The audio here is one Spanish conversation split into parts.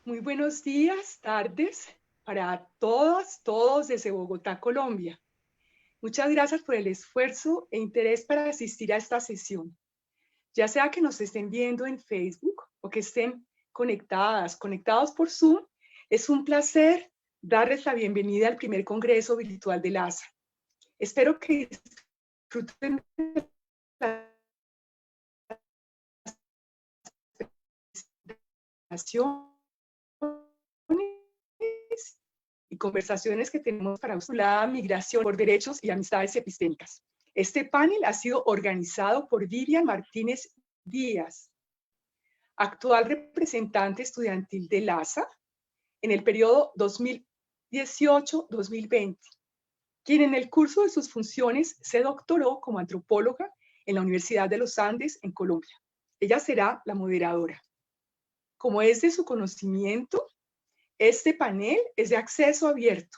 Muy buenos días, tardes para todas, todos desde Bogotá, Colombia. Muchas gracias por el esfuerzo e interés para asistir a esta sesión. Ya sea que nos estén viendo en Facebook o que estén conectados por Zoom, es un placer darles la bienvenida al primer Congreso Virtual de LASA. Espero que disfruten de la presentación y conversaciones que tenemos para la migración por derechos y amistades epistémicas. Este panel ha sido organizado por Vivian Martínez Díaz, actual representante estudiantil de LASA en el periodo 2018-2020, quien en el curso de sus funciones se doctoró como antropóloga en la Universidad de los Andes en Colombia. Ella será la moderadora. Como es de su conocimiento, este panel es de acceso abierto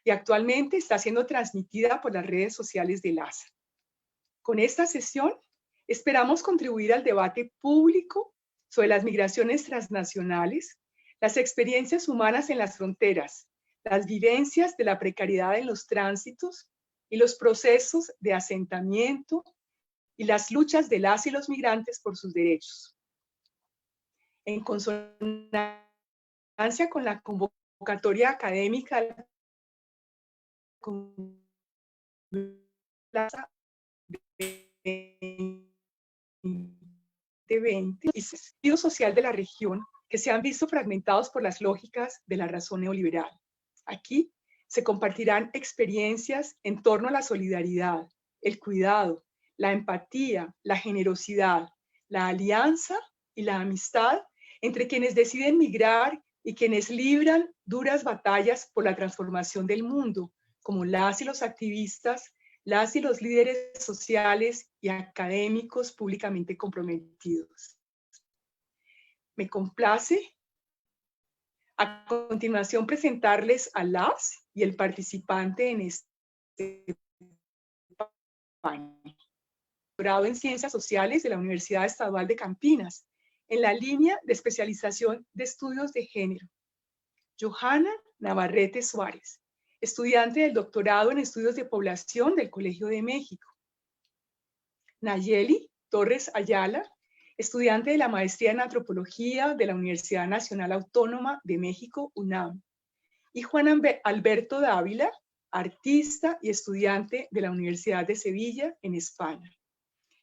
y actualmente está siendo transmitida por las redes sociales de LASA. Con esta sesión, esperamos contribuir al debate público sobre las migraciones transnacionales, las experiencias humanas en las fronteras, las vivencias de la precariedad en los tránsitos y los procesos de asentamiento y las luchas de las y los migrantes por sus derechos. En consonancia con la convocatoria académica de LASA 2020 y sentido social de la región que se han visto fragmentados por las lógicas de la razón neoliberal. Aquí se compartirán experiencias en torno a la solidaridad, el cuidado, la empatía, la generosidad, la alianza y la amistad entre quienes deciden migrar y quienes libran duras batallas por la transformación del mundo, como las y los activistas, las y los líderes sociales y académicos públicamente comprometidos. Me complace a continuación presentarles a las y el participante en este panel. Doctorado en Ciencias Sociales de la Universidad Estadual de Campinas, en la línea de especialización de estudios de género. Johanna Navarrete Suárez, estudiante del doctorado en estudios de población del Colegio de México. Nayeli Torres Ayala, estudiante de la maestría en antropología de la Universidad Nacional Autónoma de México, UNAM. Y Juan Alberto Dávila, artista y estudiante de la Universidad de Sevilla, en España.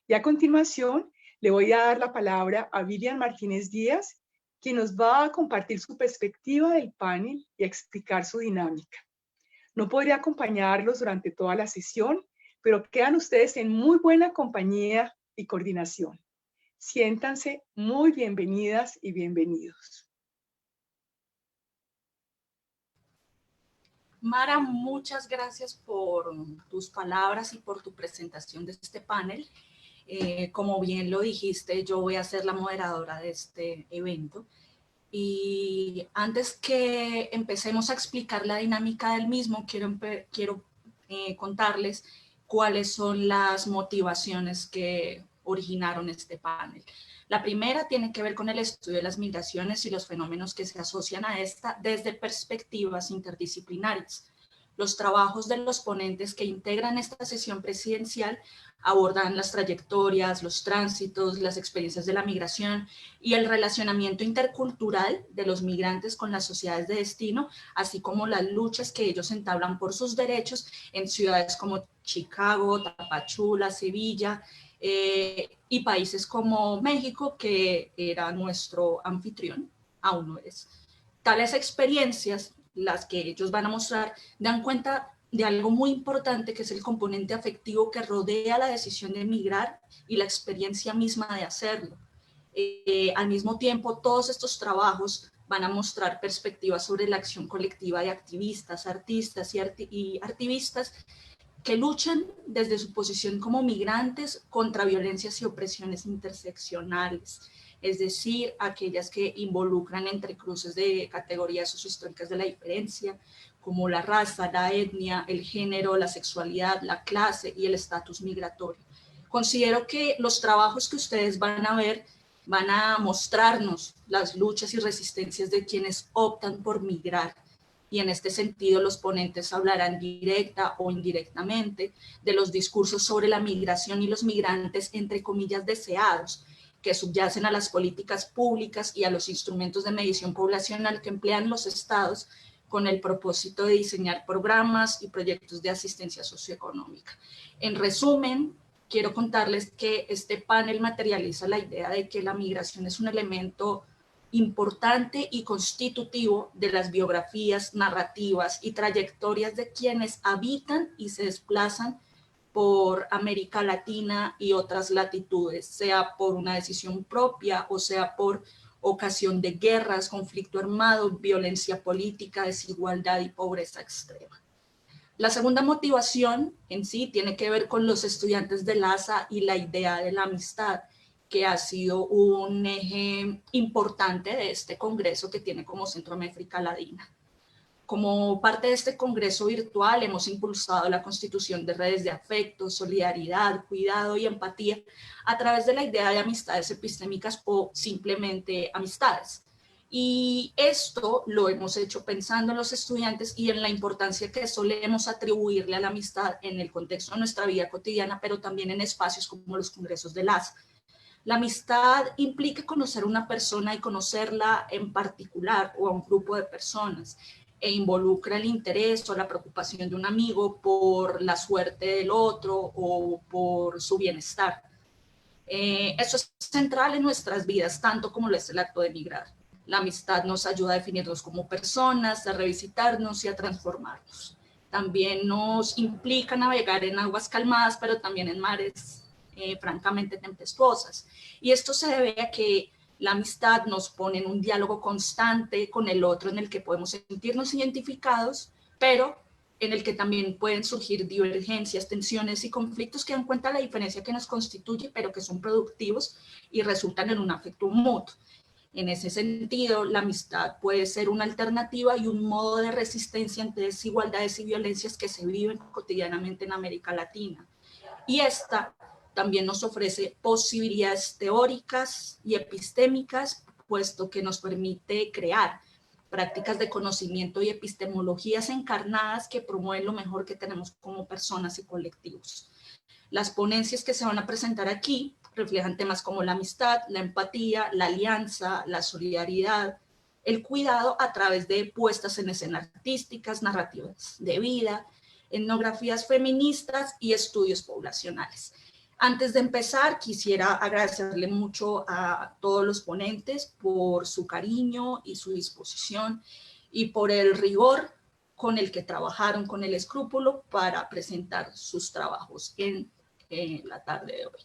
Y a continuación le voy a dar la palabra a Vivian Martínez Díaz, quien nos va a compartir su perspectiva del panel y a explicar su dinámica. No podría acompañarlos durante toda la sesión, pero quedan ustedes en muy buena compañía y coordinación. Siéntanse muy bienvenidas y bienvenidos. Mara, muchas gracias por tus palabras y por tu presentación de este panel. Como bien lo dijiste, yo voy a ser la moderadora de este evento. Y antes que empecemos a explicar la dinámica del mismo, quiero contarles cuáles son las motivaciones que originaron este panel. La primera tiene que ver con el estudio de las migraciones y los fenómenos que se asocian a esta desde perspectivas interdisciplinarias. Los trabajos de los ponentes que integran esta sesión presidencial abordan las trayectorias, los tránsitos, las experiencias de la migración y el relacionamiento intercultural de los migrantes con las sociedades de destino, así como las luchas que ellos entablan por sus derechos en ciudades como Chicago, Tapachula, Sevilla, y países como México, que era nuestro anfitrión, aún no es. Tales experiencias, las que ellos van a mostrar, dan cuenta de algo muy importante, que es el componente afectivo que rodea la decisión de emigrar y la experiencia misma de hacerlo. Al mismo tiempo, todos estos trabajos van a mostrar perspectivas sobre la acción colectiva de activistas, artistas y activistas que luchan desde su posición como migrantes contra violencias y opresiones interseccionales, es decir, aquellas que involucran entre cruces de categorías sociohistóricas de la diferencia, como la raza, la etnia, el género, la sexualidad, la clase y el estatus migratorio. Considero que los trabajos que ustedes van a ver van a mostrarnos las luchas y resistencias de quienes optan por migrar. Y en este sentido los ponentes hablarán directa o indirectamente de los discursos sobre la migración y los migrantes, entre comillas, deseados, que subyacen a las políticas públicas y a los instrumentos de medición poblacional que emplean los estados con el propósito de diseñar programas y proyectos de asistencia socioeconómica. En resumen, quiero contarles que este panel materializa la idea de que la migración es un elemento importante y constitutivo de las biografías, narrativas y trayectorias de quienes habitan y se desplazan por América Latina y otras latitudes, sea por una decisión propia o sea por ocasión de guerras, conflicto armado, violencia política, desigualdad y pobreza extrema. La segunda motivación en sí tiene que ver con los estudiantes de LASA y la idea de la amistad, que ha sido un eje importante de este congreso que tiene como centro América Latina. Como parte de este congreso virtual hemos impulsado la constitución de redes de afecto, solidaridad, cuidado y empatía a través de la idea de amistades epistémicas o simplemente amistades. Y esto lo hemos hecho pensando en los estudiantes y en la importancia que solemos atribuirle a la amistad en el contexto de nuestra vida cotidiana, pero también en espacios como los congresos de LASA. La amistad implica conocer a una persona y conocerla en particular o a un grupo de personas, e involucra el interés o la preocupación de un amigo por la suerte del otro o por su bienestar. Eso es central en nuestras vidas, tanto como lo es el acto de migrar. La amistad nos ayuda a definirnos como personas, a revisitarnos y a transformarnos. También nos implica navegar en aguas calmadas, pero también en mares francamente tempestuosas. Y esto se debe a que la amistad nos pone en un diálogo constante con el otro en el que podemos sentirnos identificados, pero en el que también pueden surgir divergencias, tensiones y conflictos que dan cuenta de la diferencia que nos constituye, pero que son productivos y resultan en un afecto mutuo. En ese sentido, la amistad puede ser una alternativa y un modo de resistencia ante desigualdades y violencias que se viven cotidianamente en América Latina. Y esta también nos ofrece posibilidades teóricas y epistémicas, puesto que nos permite crear prácticas de conocimiento y epistemologías encarnadas que promueven lo mejor que tenemos como personas y colectivos. Las ponencias que se van a presentar aquí reflejan temas como la amistad, la empatía, la alianza, la solidaridad, el cuidado a través de puestas en escena artísticas, narrativas de vida, etnografías feministas y estudios poblacionales. Antes de empezar, quisiera agradecerle mucho a todos los ponentes por su cariño y su disposición y por el rigor con el que trabajaron, con el escrúpulo para presentar sus trabajos en la tarde de hoy.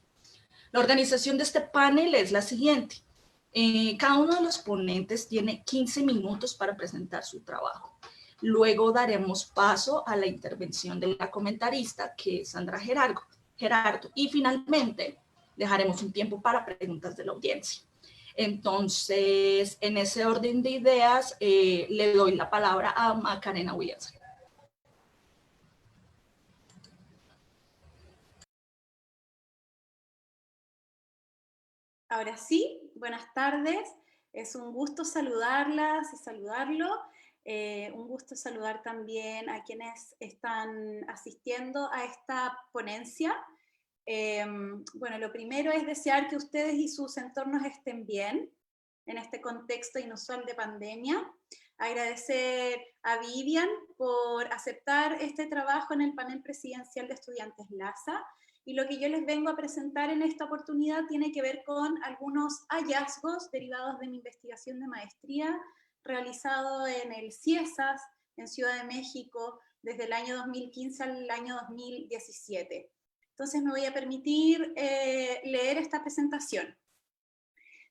La organización de este panel es la siguiente. Cada uno de los ponentes tiene 15 minutos para presentar su trabajo. Luego daremos paso a la intervención de la comentarista, que es Sandra Gerardo. Y finalmente dejaremos un tiempo para preguntas de la audiencia. Entonces, en ese orden de ideas, le doy la palabra a Macarena Williams. Ahora sí, buenas tardes. Es un gusto saludarlas y saludarlo. Un gusto saludar también a quienes están asistiendo a esta ponencia. Bueno, lo primero es desear que ustedes y sus entornos estén bien en este contexto inusual de pandemia. Agradecer a Vivian por aceptar este trabajo en el panel presidencial de estudiantes LASA. Y lo que yo les vengo a presentar en esta oportunidad tiene que ver con algunos hallazgos derivados de mi investigación de maestría realizado en el CIESAS, en Ciudad de México, desde el año 2015 al año 2017. Entonces me voy a permitir leer esta presentación.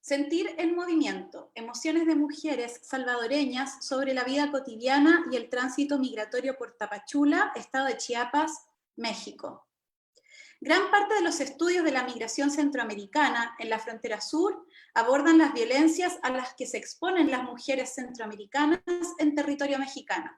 Sentir en movimiento, emociones de mujeres salvadoreñas sobre la vida cotidiana y el tránsito migratorio por Tapachula, estado de Chiapas, México. Gran parte de los estudios de la migración centroamericana en la frontera sur abordan las violencias a las que se exponen las mujeres centroamericanas en territorio mexicano.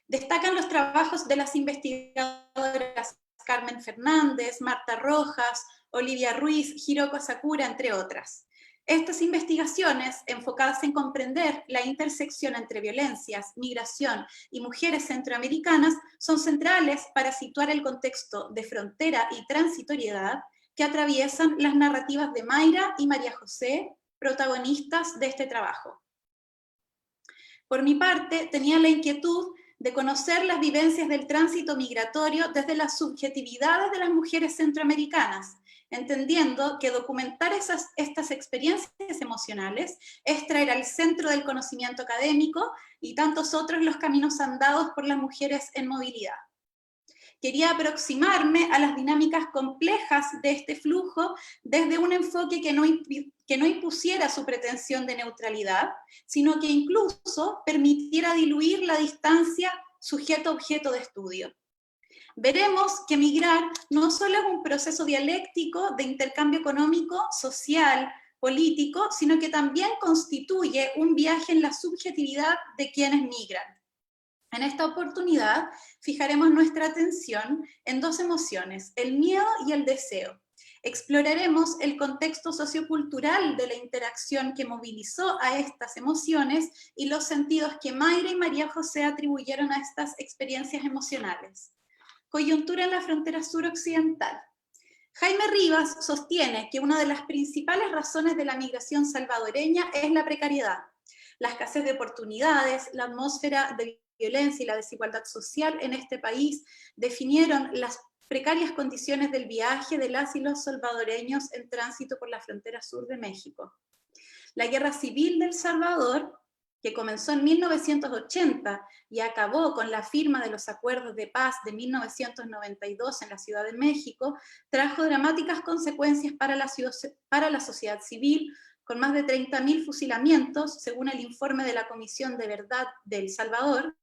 Destacan los trabajos de las investigadoras Carmen Fernández, Marta Rojas, Olivia Ruiz, Hiroko Sakura, entre otras. Estas investigaciones, enfocadas en comprender la intersección entre violencias, migración y mujeres centroamericanas, son centrales para situar el contexto de frontera y transitoriedad que atraviesan las narrativas de Mayra y María José, protagonistas de este trabajo. Por mi parte, tenía la inquietud de conocer las vivencias del tránsito migratorio desde las subjetividades de las mujeres centroamericanas, entendiendo que documentar estas experiencias emocionales es traer al centro del conocimiento académico y tantos otros los caminos andados por las mujeres en movilidad. Quería aproximarme a las dinámicas complejas de este flujo desde un enfoque que no impusiera su pretensión de neutralidad, sino que incluso permitiera diluir la distancia sujeto-objeto de estudio. Veremos que migrar no solo es un proceso dialéctico de intercambio económico, social, político, sino que también constituye un viaje en la subjetividad de quienes migran. En esta oportunidad fijaremos nuestra atención en dos emociones, el miedo y el deseo. Exploraremos el contexto sociocultural de la interacción que movilizó a estas emociones y los sentidos que Mayra y María José atribuyeron a estas experiencias emocionales. Coyuntura en la frontera suroccidental. Jaime Rivas sostiene que una de las principales razones de la migración salvadoreña es la precariedad, la escasez de oportunidades, la atmósfera de violencia y la desigualdad social en este país definieron las precarias condiciones del viaje de las y los salvadoreños en tránsito por la frontera sur de México. La guerra civil del Salvador, que comenzó en 1980 y acabó con la firma de los acuerdos de paz de 1992 en la Ciudad de México, trajo dramáticas consecuencias para la sociedad civil, con más de 30.000 fusilamientos, según el informe de la Comisión de Verdad de El Salvador.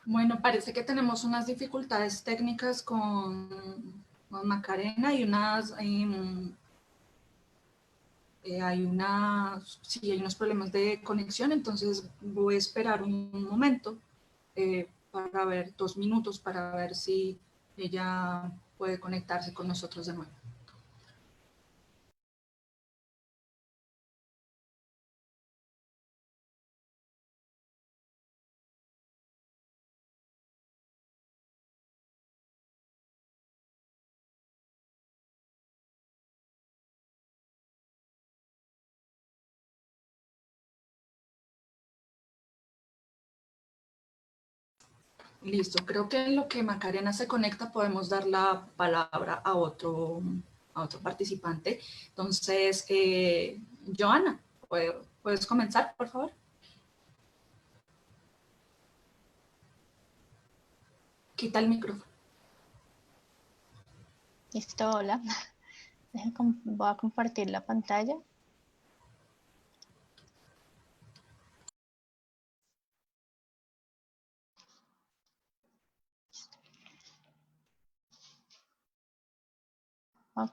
Bueno, parece que tenemos unas dificultades técnicas con Macarena y hay unos problemas de conexión, entonces voy a esperar un momento para ver 2 minutos para ver si ella puede conectarse con nosotros de nuevo. Listo, creo que en lo que Macarena se conecta podemos dar la palabra a otro participante. Entonces, Joana, ¿puedes comenzar, por favor? Quita el micrófono. Listo, hola. Voy a compartir la pantalla. Ok.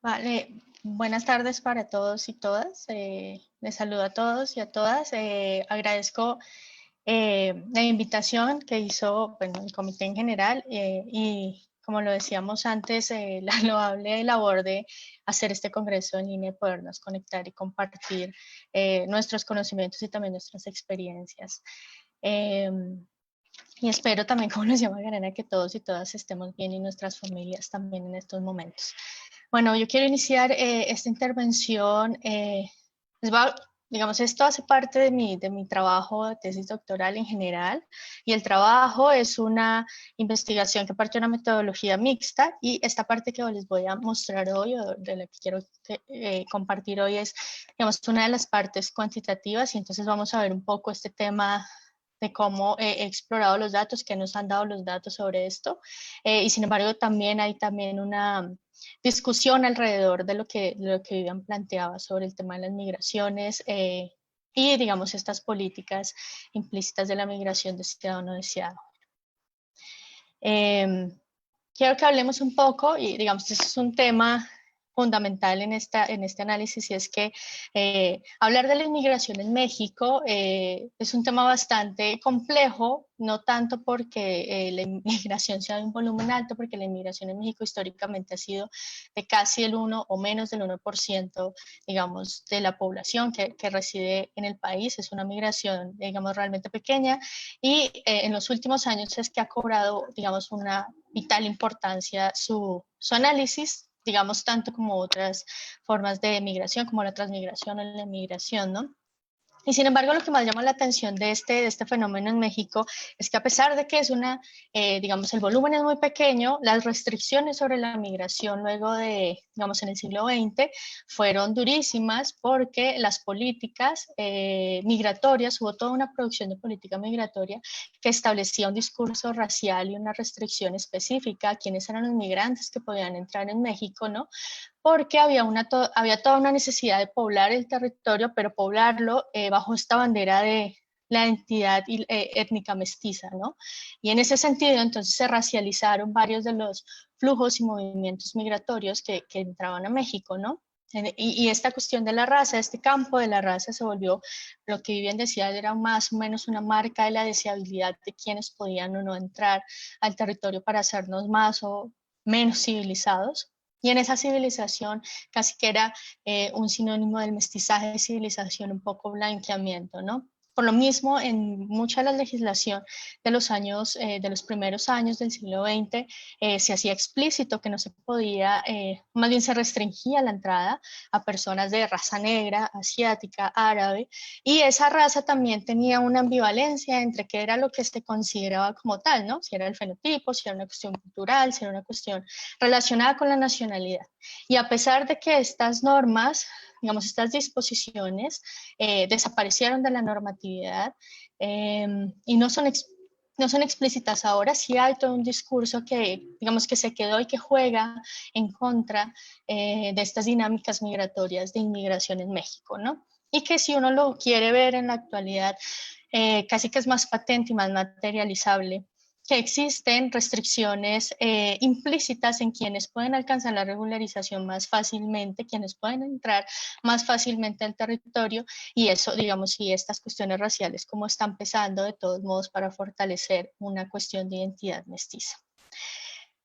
Vale, buenas tardes para todos y todas. Les saludo a todos y a todas. Agradezco la invitación que hizo, bueno, el comité en general y, como lo decíamos antes, la loable labor de hacer este congreso en línea y podernos conectar y compartir nuestros conocimientos y también nuestras experiencias. Y espero también, como lo decía Magdalena, que todos y todas estemos bien y nuestras familias también en estos momentos. Bueno, yo quiero iniciar esta intervención. Digamos, esto hace parte de mi trabajo de tesis doctoral en general, y el trabajo es una investigación que parte de una metodología mixta, y esta parte que les voy a mostrar hoy, o de la que quiero compartir hoy, es, digamos, una de las partes cuantitativas, y entonces vamos a ver un poco este tema de cómo he explorado los datos, que nos han dado los datos sobre esto, y sin embargo también hay una discusión alrededor de lo que Vivian planteaba sobre el tema de las migraciones y, digamos, estas políticas implícitas de la migración deseado o no deseado. Quiero que hablemos un poco, y digamos, este es un tema fundamental en este análisis, y es que hablar de la inmigración en México es un tema bastante complejo, no tanto porque la inmigración sea de un volumen alto, porque la inmigración en México históricamente ha sido de casi el 1 o menos del 1%, digamos, de la población que reside en el país. Es una migración, digamos, realmente pequeña, y en los últimos años es que ha cobrado, digamos, una vital importancia su análisis, digamos, tanto como otras formas de migración, como la transmigración o la migración, ¿no? Y sin embargo, lo que más llama la atención de este fenómeno en México es que, a pesar de que es digamos, el volumen es muy pequeño, las restricciones sobre la migración luego de, digamos, en el siglo XX fueron durísimas, porque las políticas migratorias, hubo toda una producción de política migratoria que establecía un discurso racial y una restricción específica a quienes eran los migrantes que podían entrar en México, ¿no? Porque había toda una necesidad de poblar el territorio, pero poblarlo bajo esta bandera de la identidad étnica mestiza, ¿no? Y en ese sentido, entonces, se racializaron varios de los flujos y movimientos migratorios que entraban a México, ¿no? Y esta cuestión de la raza, este campo de la raza, se volvió, lo que Vivian decía, era más o menos una marca de la deseabilidad de quienes podían o no entrar al territorio para hacernos más o menos civilizados. Y en esa civilización casi que era un sinónimo del mestizaje de civilización, un poco blanqueamiento, ¿no? Por lo mismo, en mucha de la legislación de los primeros años del siglo XX, se hacía explícito que no se podía, más bien se restringía la entrada a personas de raza negra, asiática, árabe, y esa raza también tenía una ambivalencia entre qué era lo que se consideraba como tal, ¿no? Si era el fenotipo, si era una cuestión cultural, si era una cuestión relacionada con la nacionalidad. Y a pesar de que estas normas, digamos, estas disposiciones desaparecieron de la normatividad y no son explícitas ahora, sí hay todo un discurso que, digamos, que se quedó y que juega en contra de estas dinámicas migratorias de inmigración en México, ¿no? Y que, si uno lo quiere ver en la actualidad, casi que es más patente y más materializable, que existen restricciones implícitas en quienes pueden alcanzar la regularización más fácilmente, quienes pueden entrar más fácilmente al territorio, y eso, digamos, y estas cuestiones raciales como están pesando de todos modos para fortalecer una cuestión de identidad mestiza.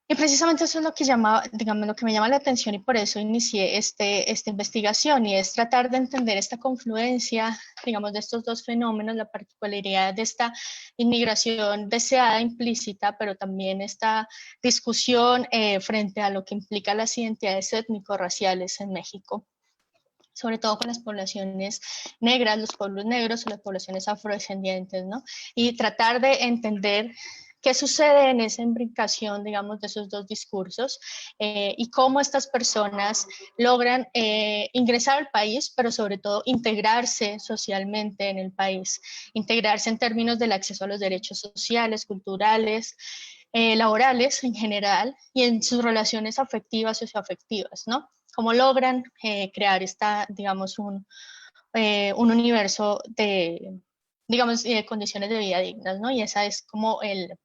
Y precisamente eso es lo que digamos, lo que me llama la atención, y por eso inicié esta investigación, y es tratar de entender esta confluencia, digamos, de estos dos fenómenos, la particularidad de esta inmigración deseada, implícita, pero también esta discusión frente a lo que implica las identidades étnico-raciales en México, sobre todo con las poblaciones negras, los pueblos negros o las poblaciones afrodescendientes, ¿no? Y tratar de entender qué sucede en esa imbricación, digamos, de esos dos discursos y cómo estas personas logran ingresar al país, pero sobre todo integrarse socialmente en el país, integrarse en términos del acceso a los derechos sociales, culturales, laborales en general, y en sus relaciones afectivas, socioafectivas, ¿no? Cómo logran crear digamos, un universo de, digamos, condiciones de vida dignas, ¿no? Y esa es como el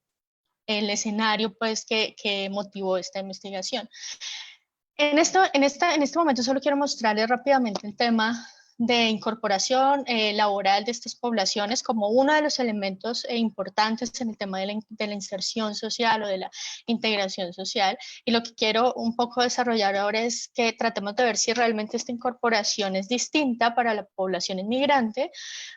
escenario, pues, que motivó esta investigación. En este momento solo quiero mostrarles rápidamente el tema de incorporación laboral de estas poblaciones como uno de los elementos importantes en el tema de la inserción social o de la integración social. Y lo que quiero un poco desarrollar ahora es que tratemos de ver si realmente esta incorporación es distinta para la población inmigrante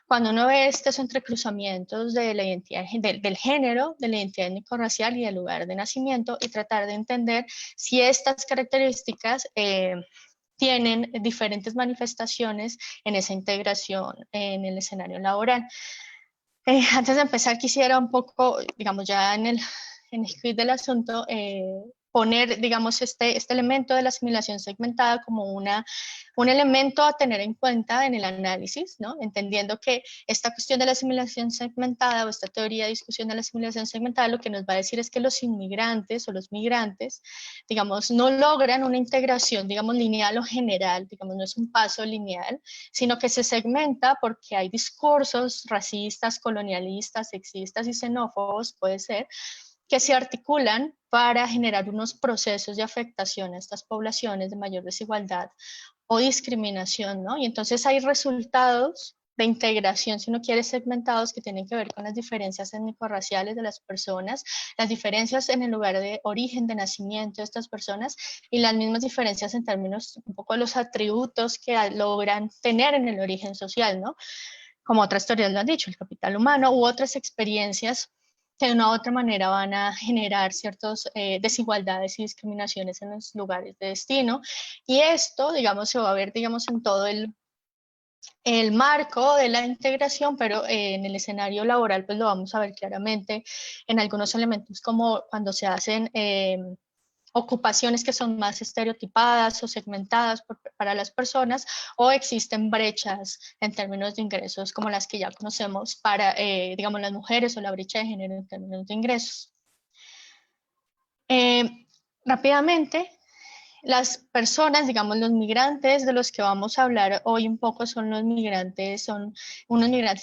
cuando uno ve estos entrecruzamientos de la identidad, del género, de la identidad étnico-racial y del lugar de nacimiento, y tratar de entender si estas características tienen diferentes manifestaciones en esa integración en el escenario laboral. Antes de empezar, quisiera un poco, digamos, ya en el quid del asunto, poner, digamos, este elemento de la asimilación segmentada como un elemento a tener en cuenta en el análisis, ¿no? Entendiendo que esta cuestión de la asimilación segmentada o esta teoría de discusión de la asimilación segmentada lo que nos va a decir es que los inmigrantes o los migrantes, digamos, no logran una integración, digamos, lineal o general, digamos, no es un paso lineal, sino que se segmenta porque hay discursos racistas, colonialistas, sexistas y xenófobos, puede ser, que se articulan para generar unos procesos de afectación a estas poblaciones de mayor desigualdad o discriminación, ¿no? Y entonces hay resultados de integración, si uno quiere, segmentados, que tienen que ver con las diferencias étnico-raciales de las personas, las diferencias en el lugar de origen, de nacimiento de estas personas, y las mismas diferencias en términos un poco de los atributos que logran tener en el origen social, ¿no? Como otras teorías lo han dicho, el capital humano u otras experiencias que de una u otra manera van a generar ciertas desigualdades y discriminaciones en los lugares de destino. Y esto, digamos, se va a ver, digamos, en todo el marco de la integración, pero en el escenario laboral, pues lo vamos a ver claramente en algunos elementos, como cuando se hacen ocupaciones que son más estereotipadas o segmentadas para las personas, o existen brechas en términos de ingresos como las que ya conocemos para, digamos, las mujeres, o la brecha de género en términos de ingresos. Rápidamente, las personas, digamos, los migrantes de los que vamos a hablar hoy un poco son unos migrantes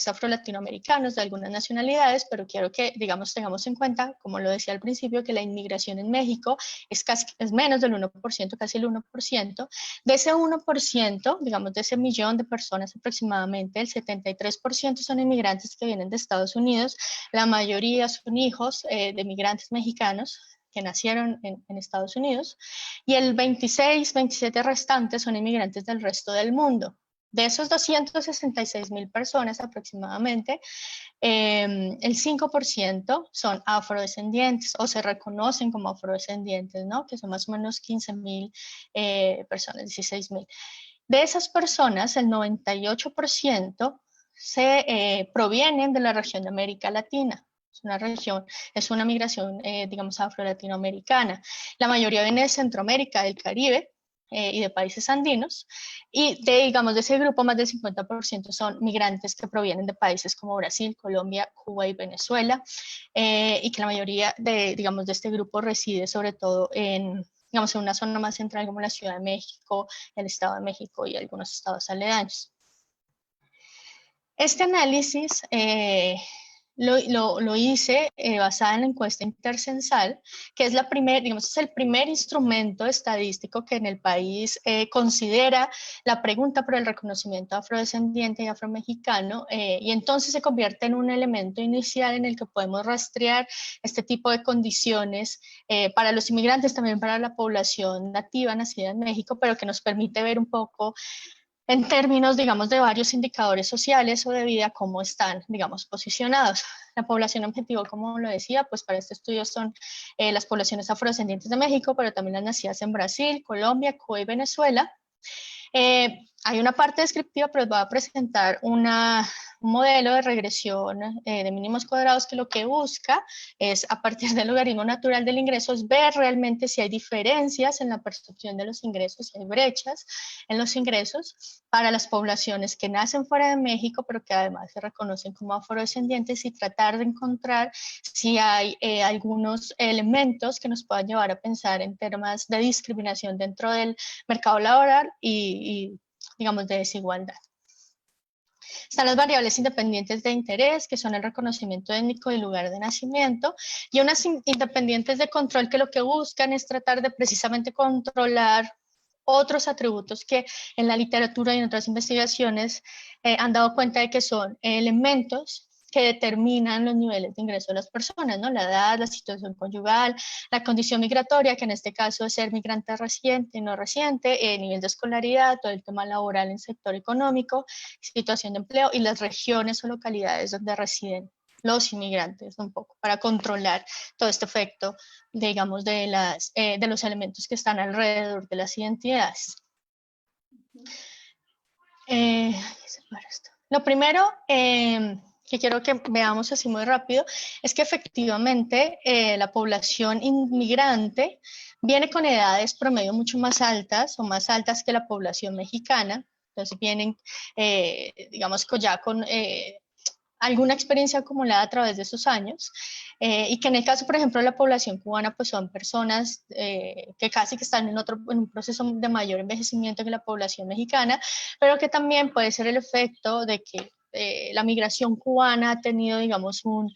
afro-latinoamericanos de algunas nacionalidades, pero quiero que, digamos, tengamos en cuenta, como lo decía al principio, que la inmigración en México es menos del 1%, casi el 1%. De ese 1%, digamos, de ese millón de personas aproximadamente, el 73% son inmigrantes que vienen de Estados Unidos, la mayoría son hijos de migrantes mexicanos que nacieron en Estados Unidos, y el 27 restantes son inmigrantes del resto del mundo. De esos 266,000 personas aproximadamente, el 5% son afrodescendientes o se reconocen como afrodescendientes, ¿no? Que son más o menos 15,000 personas, 16,000. De esas personas, el 98% provienen de la región de América Latina. Es una migración, digamos, afro-latinoamericana. La mayoría viene de Centroamérica, del Caribe y de países andinos. Y digamos, de ese grupo, más del 50% son migrantes que provienen de países como Brasil, Colombia, Cuba y Venezuela. Y que la mayoría digamos, de este grupo reside sobre todo digamos, en una zona más central como la Ciudad de México, el Estado de México y algunos estados aledaños. Este análisis lo hice basada en la encuesta intercensal, que es es el primer instrumento estadístico que en el país considera la pregunta por el reconocimiento afrodescendiente y afromexicano, y entonces se convierte en un elemento inicial en el que podemos rastrear este tipo de condiciones para los inmigrantes, también para la población nativa nacida en México, pero que nos permite ver un poco en términos, digamos, de varios indicadores sociales o de vida, cómo están, digamos, posicionados. La población objetivo, como lo decía, pues para este estudio son las poblaciones afrodescendientes de México, pero también las nacidas en Brasil, Colombia, Cuba y Venezuela. Hay una parte descriptiva, pero voy a presentar un modelo de regresión de mínimos cuadrados que lo que busca es, a partir del logaritmo natural del ingreso, es ver realmente si hay diferencias en la percepción de los ingresos, si hay brechas en los ingresos para las poblaciones que nacen fuera de México, pero que además se reconocen como afrodescendientes, y tratar de encontrar si hay algunos elementos que nos puedan llevar a pensar en temas de discriminación dentro del mercado laboral y digamos, de desigualdad. Están las variables independientes de interés, que son el reconocimiento étnico y lugar de nacimiento, y unas independientes de control que lo que buscan es tratar de precisamente controlar otros atributos que en la literatura y en otras investigaciones han dado cuenta de que son elementos que determinan los niveles de ingreso de las personas, ¿no? La edad, la situación conyugal, la condición migratoria, que en este caso es ser migrante residente, no residente, nivel de escolaridad, todo el tema laboral en el sector económico, situación de empleo y las regiones o localidades donde residen los inmigrantes, un poco, para controlar todo este efecto, digamos, de los elementos que están alrededor de las identidades. Lo primero que quiero que veamos así muy rápido es que efectivamente la población inmigrante viene con edades promedio mucho más altas o más altas que la población mexicana. Entonces vienen, digamos, ya con alguna experiencia acumulada a través de esos años, y que en el caso, por ejemplo, de la población cubana, pues son personas que casi que están en un proceso de mayor envejecimiento que la población mexicana, pero que también puede ser el efecto de que la migración cubana ha tenido, digamos, un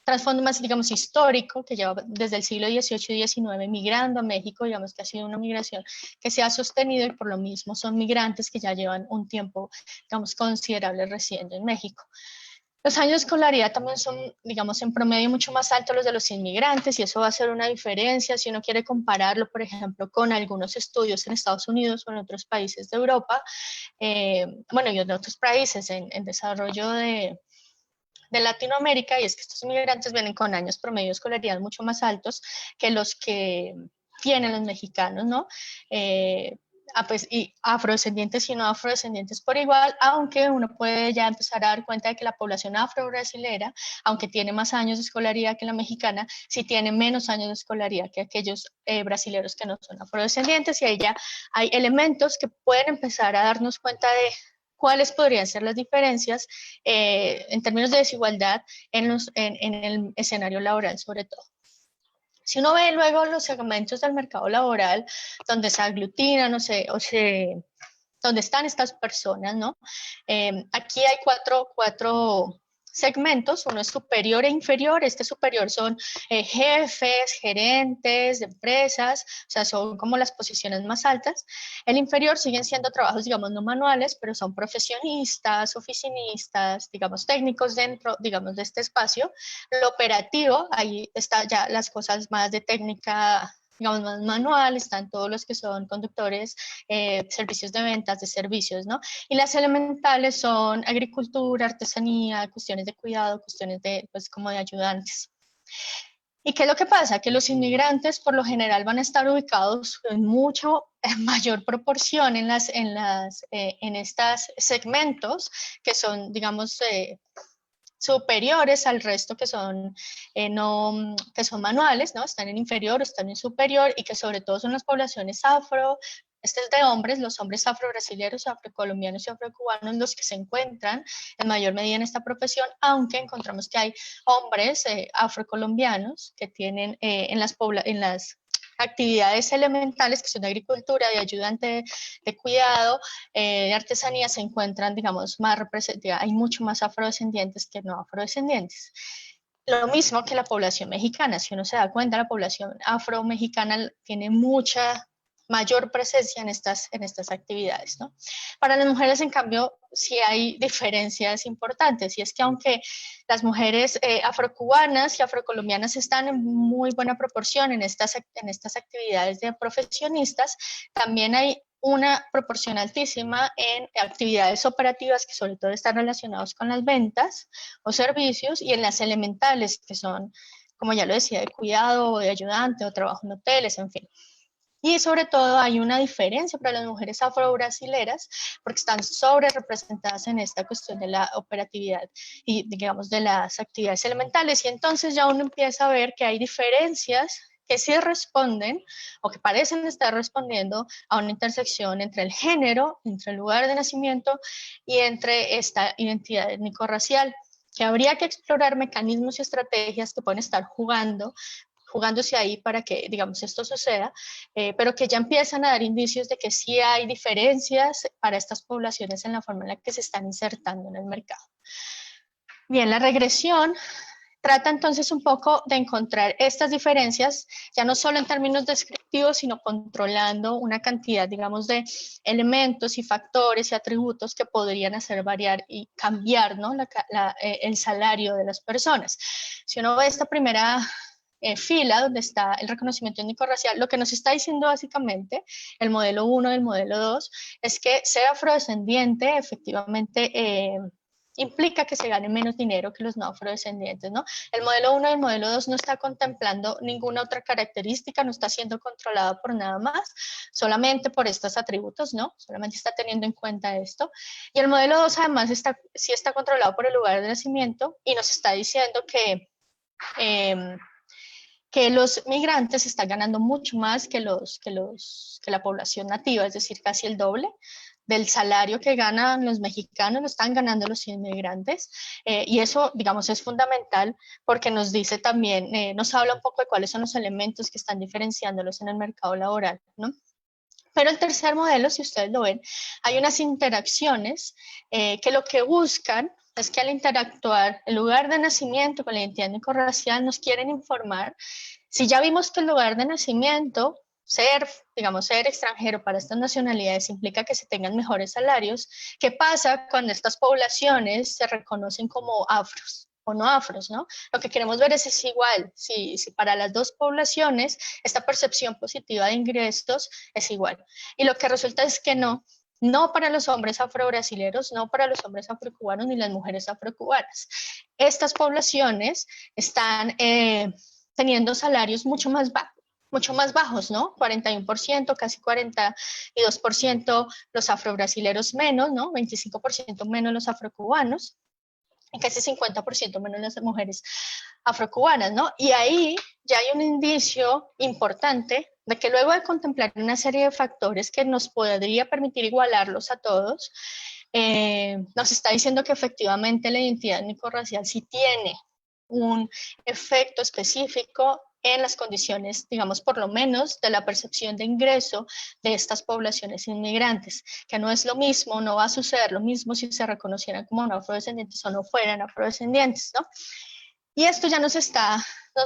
trasfondo más, digamos, histórico, que lleva desde el siglo XVIII y XIX migrando a México, digamos que ha sido una migración que se ha sostenido y por lo mismo son migrantes que ya llevan un tiempo, digamos, considerable residiendo en México. Los años de escolaridad también son, digamos, en promedio mucho más altos los de los inmigrantes y eso va a ser una diferencia si uno quiere compararlo, por ejemplo, con algunos estudios en Estados Unidos o en otros países de Europa, bueno, y en otros países en desarrollo de Latinoamérica, y es que estos inmigrantes vienen con años promedio de escolaridad mucho más altos que los que tienen los mexicanos, ¿no? Pues, y afrodescendientes y no afrodescendientes por igual, aunque uno puede ya empezar a dar cuenta de que la población afro-brasilera, aunque tiene más años de escolaridad que la mexicana, sí tiene menos años de escolaridad que aquellos brasileros que no son afrodescendientes, y ahí ya hay elementos que pueden empezar a darnos cuenta de cuáles podrían ser las diferencias en términos de desigualdad en el escenario laboral sobre todo. Si uno ve luego los segmentos del mercado laboral donde se aglutinan donde están estas personas, ¿no? Aquí hay cuatro segmentos, uno es superior e inferior. Este superior son jefes, gerentes de empresas, o sea, son como las posiciones más altas. El inferior siguen siendo trabajos, digamos, no manuales, pero son profesionistas, oficinistas, digamos, técnicos dentro, digamos, de este espacio. Lo operativo, ahí están ya las cosas más de técnica, digamos, más manual, están todos los que son conductores, servicios de ventas, de servicios, ¿no? Y las elementales son agricultura, artesanía, cuestiones de cuidado, cuestiones de, pues, como de ayudantes. ¿Y qué es lo que pasa? Que los inmigrantes por lo general van a estar ubicados en mayor proporción en estos segmentos que son, digamos, superiores al resto que son, que son manuales, ¿no? Están en inferior o están en superior, y que sobre todo son las poblaciones afro, este es de hombres, los hombres afro-brasileños, afrocolombianos y afrocubanos los que se encuentran en mayor medida en esta profesión, aunque encontramos que hay hombres afrocolombianos que tienen en las actividades elementales que son de agricultura, de ayudante, de cuidado, de artesanía, se encuentran, digamos, más representativas. Hay mucho más afrodescendientes que no afrodescendientes. Lo mismo que la población mexicana. Si uno se da cuenta, la población afro-mexicana tiene mucha mayor presencia en estas actividades, ¿no? Para las mujeres, en cambio, sí hay diferencias importantes, y es que aunque las mujeres afrocubanas y afrocolombianas están en muy buena proporción en estas actividades de profesionistas, también hay una proporción altísima en actividades operativas que sobre todo están relacionadas con las ventas o servicios, y en las elementales que son, como ya lo decía, de cuidado, de ayudante o trabajo en hoteles, en fin. Y sobre todo hay una diferencia para las mujeres afro-brasileras porque están sobre representadas en esta cuestión de la operatividad y, digamos, de las actividades elementales. Y entonces ya uno empieza a ver que hay diferencias que sí responden o que parecen estar respondiendo a una intersección entre el género, entre el lugar de nacimiento y entre esta identidad étnico-racial, que habría que explorar mecanismos y estrategias que pueden estar jugándose ahí para que, digamos, esto suceda, pero que ya empiezan a dar indicios de que sí hay diferencias para estas poblaciones en la forma en la que se están insertando en el mercado. Bien, la regresión trata entonces un poco de encontrar estas diferencias, ya no solo en términos descriptivos, restrictivo, sino controlando una cantidad, digamos, de elementos y factores y atributos que podrían hacer variar y cambiar, ¿no? El salario de las personas. Si uno ve esta primera fila donde está el reconocimiento étnico-racial, lo que nos está diciendo básicamente el modelo 1 y el modelo 2 es que ser afrodescendiente efectivamente implica que se gane menos dinero que los no afrodescendientes, ¿no? El modelo 1 y el modelo 2 no está contemplando ninguna otra característica, no está siendo controlado por nada más, solamente por estos atributos, ¿no? Solamente está teniendo en cuenta esto. Y el modelo 2 además sí está controlado por el lugar de nacimiento y nos está diciendo que los migrantes están ganando mucho más que la población nativa, es decir, casi el doble del salario que ganan los mexicanos, lo están ganando los inmigrantes, y eso, digamos, es fundamental porque nos dice también, nos habla un poco de cuáles son los elementos que están diferenciándolos en el mercado laboral, ¿no? Pero el tercer modelo, si ustedes lo ven, hay unas interacciones que lo que buscan es que al interactuar el lugar de nacimiento con la identidad étnico-racial nos quieren informar. Si ya vimos que el lugar de nacimiento, ser extranjero para estas nacionalidades implica que se tengan mejores salarios, ¿qué pasa cuando estas poblaciones se reconocen como afros o no afros, ¿no? Lo que queremos ver es igual, si para las dos poblaciones esta percepción positiva de ingresos es igual. Y lo que resulta es que no para los hombres afrobrasileros, no para los hombres afrocubanos ni las mujeres afrocubanas. Estas poblaciones están teniendo salarios mucho más bajos, ¿no? 41%, casi 42% los afrobrasileros menos, ¿no? 25% menos los afrocubanos, y casi 50% menos las mujeres afrocubanas, ¿no? Y ahí ya hay un indicio importante de que luego de contemplar una serie de factores que nos podría permitir igualarlos a todos, nos está diciendo que efectivamente la identidad étnico-racial sí tiene un efecto específico en las condiciones, digamos, por lo menos de la percepción de ingreso de estas poblaciones inmigrantes, que no es lo mismo, no va a suceder lo mismo si se reconocieran como no afrodescendientes o no fueran afrodescendientes, ¿no? Y esto ya nos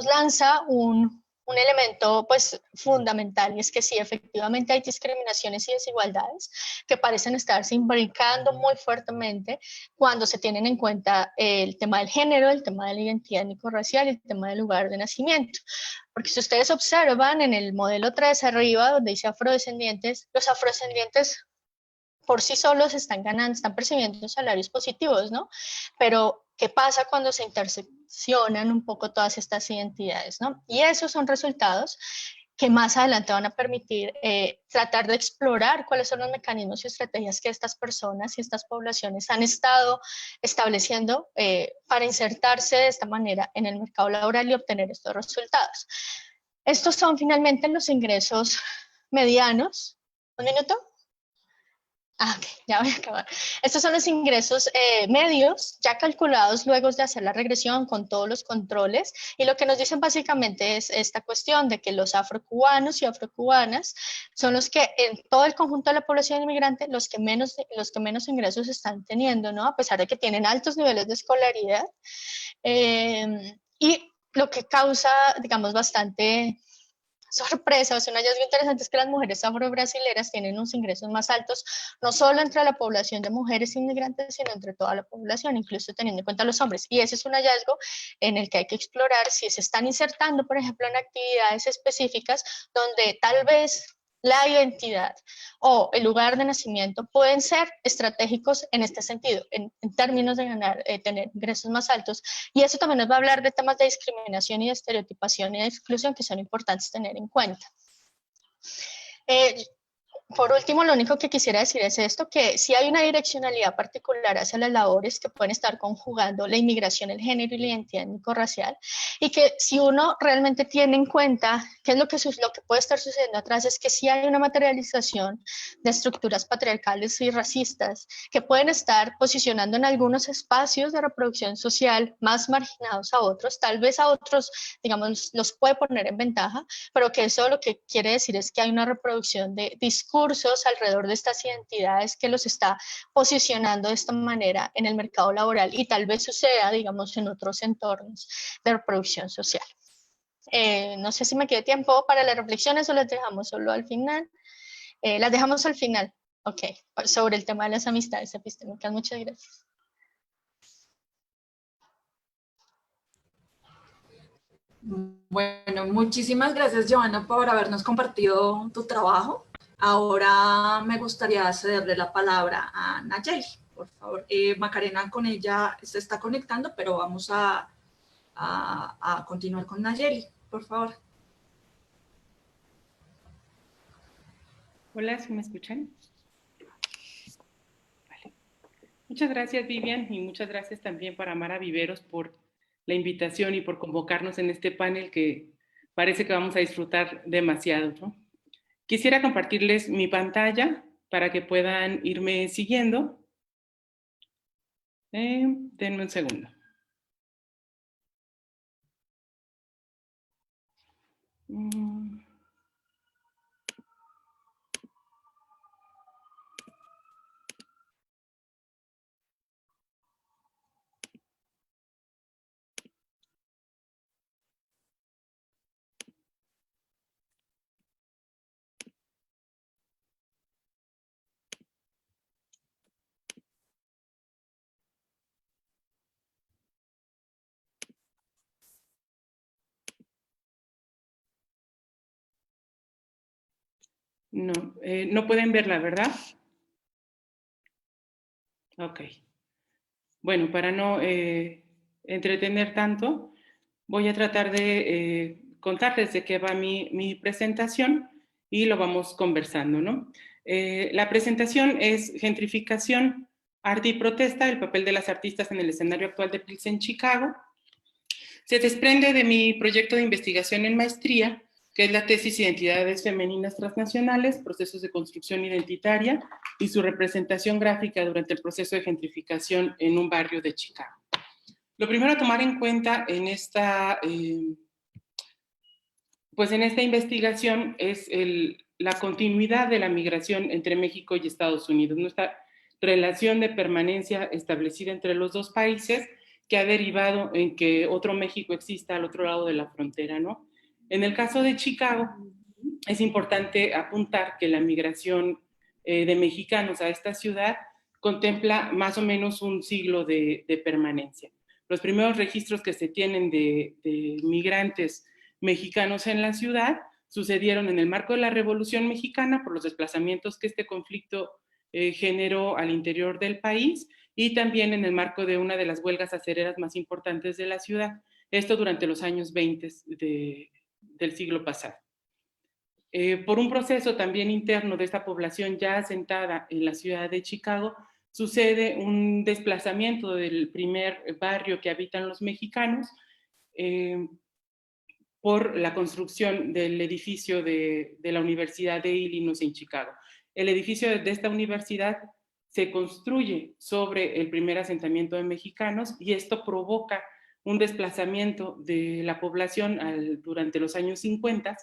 lanza un elemento pues fundamental, y es que sí, efectivamente hay discriminaciones y desigualdades que parecen estarse imbricando muy fuertemente cuando se tienen en cuenta el tema del género, el tema de la identidad étnico-racial y el tema del lugar de nacimiento. Porque si ustedes observan en el modelo 3 arriba, donde dice afrodescendientes, los afrodescendientes por sí solos están percibiendo salarios positivos, ¿no? Pero, ¿qué pasa cuando se interseccionan un poco todas estas identidades, ¿no? Y esos son resultados que más adelante van a permitir tratar de explorar cuáles son los mecanismos y estrategias que estas personas y estas poblaciones han estado estableciendo para insertarse de esta manera en el mercado laboral y obtener estos resultados. Estos son finalmente los ingresos medianos. ¿Un minuto? Ok, ya voy a acabar. Estos son los ingresos medios, ya calculados luego de hacer la regresión con todos los controles, y lo que nos dicen básicamente es esta cuestión de que los afrocubanos y afrocubanas son los que en todo el conjunto de la población inmigrante los que menos ingresos están teniendo, ¿no? A pesar de que tienen altos niveles de escolaridad, y lo que causa, digamos, bastante sorpresa, o sea, un hallazgo interesante es que las mujeres afrobrasileras tienen unos ingresos más altos, no solo entre la población de mujeres inmigrantes, sino entre toda la población, incluso teniendo en cuenta a los hombres. Y ese es un hallazgo en el que hay que explorar si se están insertando, por ejemplo, en actividades específicas donde tal vez la identidad o el lugar de nacimiento pueden ser estratégicos en este sentido, en términos de tener ingresos más altos. Y eso también nos va a hablar de temas de discriminación y de estereotipación y de exclusión que son importantes tener en cuenta. Por último, lo único que quisiera decir es esto, que sí hay una direccionalidad particular hacia las labores que pueden estar conjugando la inmigración, el género y la identidad étnico-racial, y que si uno realmente tiene en cuenta qué es lo que puede estar sucediendo atrás, es que sí hay una materialización de estructuras patriarcales y racistas que pueden estar posicionando en algunos espacios de reproducción social más marginados a otros, tal vez a otros, digamos, los puede poner en ventaja, pero que eso lo que quiere decir es que hay una reproducción de discursos alrededor de estas identidades que los está posicionando de esta manera en el mercado laboral, y tal vez suceda, digamos, en otros entornos de reproducción social. No sé si me quede tiempo para las reflexiones o las dejamos solo al final. Las dejamos al final. Ok, sobre el tema de las amistades epistémicas. Muchas gracias. Bueno, muchísimas gracias, Joana, por habernos compartido tu trabajo. Ahora me gustaría cederle la palabra a Nayeli, por favor. Macarena con ella se está conectando, pero vamos a continuar con Nayeli, por favor. Hola, ¿sí me escuchan? Vale. Muchas gracias, Vivian, y muchas gracias también para Mara Viveros por la invitación y por convocarnos en este panel que parece que vamos a disfrutar demasiado, ¿no? Quisiera compartirles mi pantalla para que puedan irme siguiendo. Denme un segundo. No, no pueden verla, ¿verdad? Ok. Bueno, para no entretener tanto, voy a tratar de contarles de qué va mi presentación y lo vamos conversando, ¿no? La presentación es Gentrificación, Arte y Protesta, el papel de las artistas en el escenario actual de Pilsen, Chicago. Se desprende de mi proyecto de investigación en maestría, que es la tesis Identidades Femeninas Transnacionales, Procesos de Construcción Identitaria y su representación gráfica durante el proceso de gentrificación en un barrio de Chicago. Lo primero a tomar en cuenta en esta investigación es la continuidad de la migración entre México y Estados Unidos, nuestra relación de permanencia establecida entre los dos países que ha derivado en que otro México exista al otro lado de la frontera, ¿no? En el caso de Chicago, es importante apuntar que la migración de mexicanos a esta ciudad contempla más o menos un siglo de permanencia. Los primeros registros que se tienen de migrantes mexicanos en la ciudad sucedieron en el marco de la Revolución Mexicana por los desplazamientos que este conflicto generó al interior del país y también en el marco de una de las huelgas acereras más importantes de la ciudad, esto durante los años 20 del siglo pasado. Por un proceso también interno de esta población ya asentada en la ciudad de Chicago, sucede un desplazamiento del primer barrio que habitan los mexicanos por la construcción del edificio de la Universidad de Illinois en Chicago. El edificio de esta universidad se construye sobre el primer asentamiento de mexicanos y esto provoca un desplazamiento de la población durante los años 50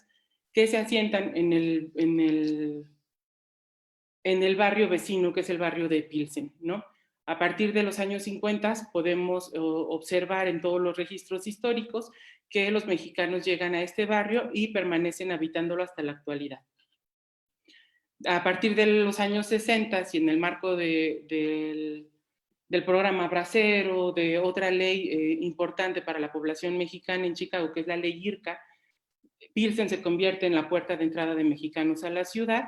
que se asientan en el barrio vecino, que es el barrio de Pilsen, ¿no? A partir de los años 50 podemos observar en todos los registros históricos que los mexicanos llegan a este barrio y permanecen habitándolo hasta la actualidad. A partir de los años 60 y en el marco del programa Bracero, de otra ley importante para la población mexicana en Chicago, que es la ley IRCA, Pilsen se convierte en la puerta de entrada de mexicanos a la ciudad.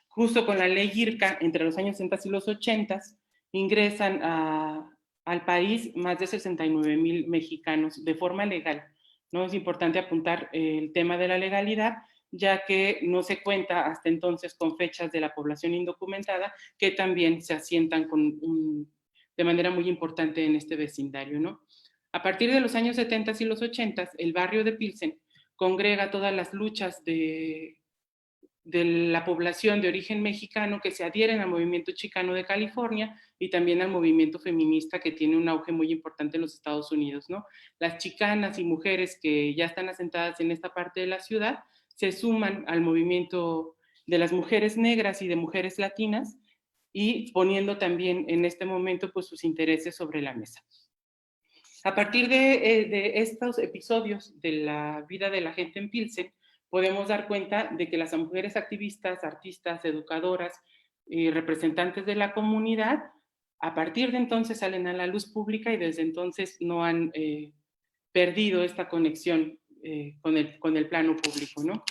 Justo con la ley IRCA, entre los años 60 y los 80, ingresan al país más de 69,000 mexicanos de forma legal, ¿no? Es importante apuntar el tema de la legalidad, ya que no se cuenta hasta entonces con fechas de la población indocumentada, que también se asientan de manera muy importante en este vecindario, ¿no? A partir de los años 70 y los 80, el barrio de Pilsen congrega todas las luchas de la población de origen mexicano que se adhieren al movimiento chicano de California y también al movimiento feminista que tiene un auge muy importante en los Estados Unidos, ¿no? Las chicanas y mujeres que ya están asentadas en esta parte de la ciudad se suman al movimiento de las mujeres negras y de mujeres latinas y poniendo también en este momento pues sus intereses sobre la mesa. A partir de estos episodios de la vida de la gente en Pilsen, podemos dar cuenta de que las mujeres activistas, artistas, educadoras y representantes de la comunidad, a partir de entonces salen a la luz pública y desde entonces no han perdido esta conexión con el plano público, ¿no?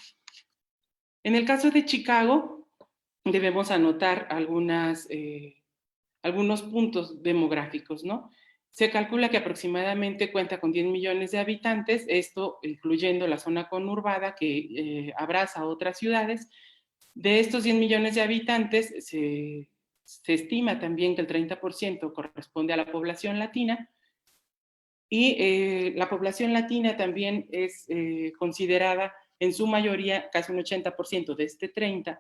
En el caso de Chicago, debemos anotar algunos puntos demográficos, ¿no? Se calcula que aproximadamente cuenta con 10 millones de habitantes, esto incluyendo la zona conurbada que abraza otras ciudades. De estos 10 millones de habitantes, se estima también que el 30% corresponde a la población latina, y la población latina también es considerada en su mayoría, casi un 80% de este 30%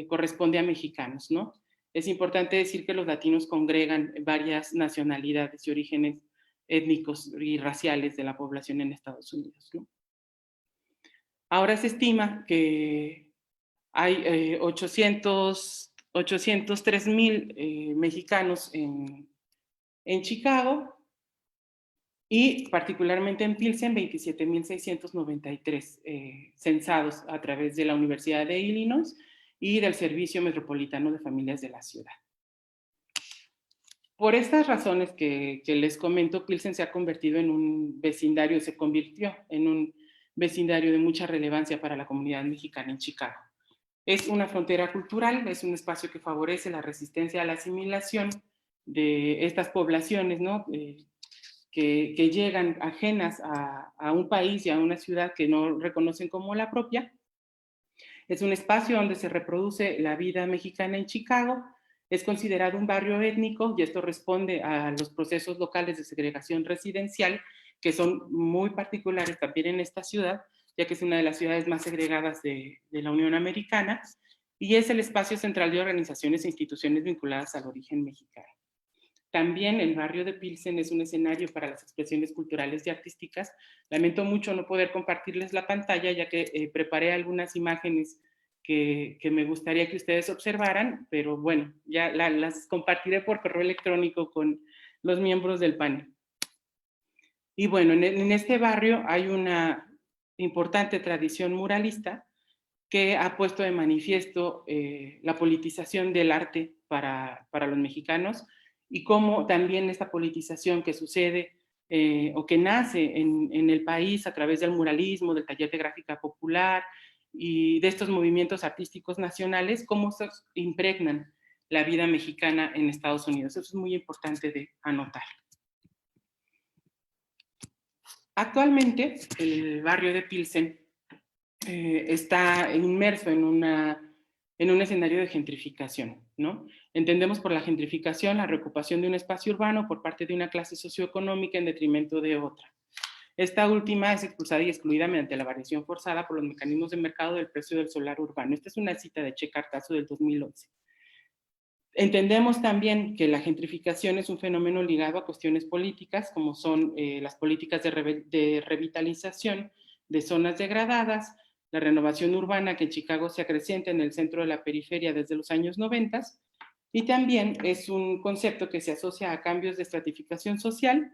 corresponde a mexicanos, ¿no? Es importante decir que los latinos congregan varias nacionalidades y orígenes étnicos y raciales de la población en Estados Unidos, ¿no? Ahora se estima que hay 803,000 mexicanos en Chicago, y particularmente en Pilsen, 27,693 censados a través de la Universidad de Illinois y del Servicio Metropolitano de Familias de la ciudad. Por estas razones que les comento, Pilsen se convirtió en un vecindario de mucha relevancia para la comunidad mexicana en Chicago. Es una frontera cultural, es un espacio que favorece la resistencia a la asimilación de estas poblaciones, ¿no? Que llegan ajenas a un país y a una ciudad que no reconocen como la propia. Es un espacio donde se reproduce la vida mexicana en Chicago. Es considerado un barrio étnico y esto responde a los procesos locales de segregación residencial que son muy particulares también en esta ciudad, ya que es una de las ciudades más segregadas de la Unión Americana, y es el espacio central de organizaciones e instituciones vinculadas al origen mexicano. También el barrio de Pilsen es un escenario para las expresiones culturales y artísticas. Lamento mucho no poder compartirles la pantalla, ya que preparé algunas imágenes que me gustaría que ustedes observaran, pero bueno, ya las compartiré por correo electrónico con los miembros del panel. Y bueno, en este barrio hay una importante tradición muralista que ha puesto de manifiesto la politización del arte para los mexicanos, y cómo también esta politización que sucede o que nace en el país a través del muralismo, del taller de gráfica popular y de estos movimientos artísticos nacionales, cómo estos impregnan la vida mexicana en Estados Unidos. Eso es muy importante de anotar. Actualmente, el barrio de Pilsen está inmerso en un escenario de gentrificación, ¿no? Entendemos por la gentrificación la reocupación de un espacio urbano por parte de una clase socioeconómica en detrimento de otra. Esta última es expulsada y excluida mediante la variación forzada por los mecanismos de mercado del precio del solar urbano. Esta es una cita de Che Cartazo del 2011. Entendemos también que la gentrificación es un fenómeno ligado a cuestiones políticas, como son las políticas de revitalización de zonas degradadas, la renovación urbana que en Chicago se acrecienta en el centro de la periferia desde los años 90, y también es un concepto que se asocia a cambios de estratificación social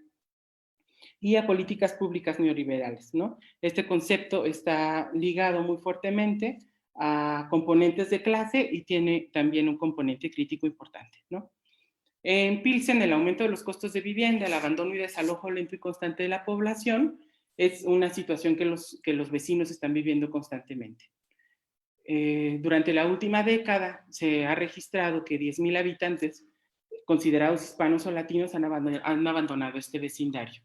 y a políticas públicas neoliberales, ¿no? Este concepto está ligado muy fuertemente a componentes de clase y tiene también un componente crítico importante, ¿no? En Pilsen, el aumento de los costos de vivienda, el abandono y desalojo lento y constante de la población es una situación que los vecinos están viviendo constantemente. Durante la última década se ha registrado que 10,000 habitantes considerados hispanos o latinos han abandonado este vecindario.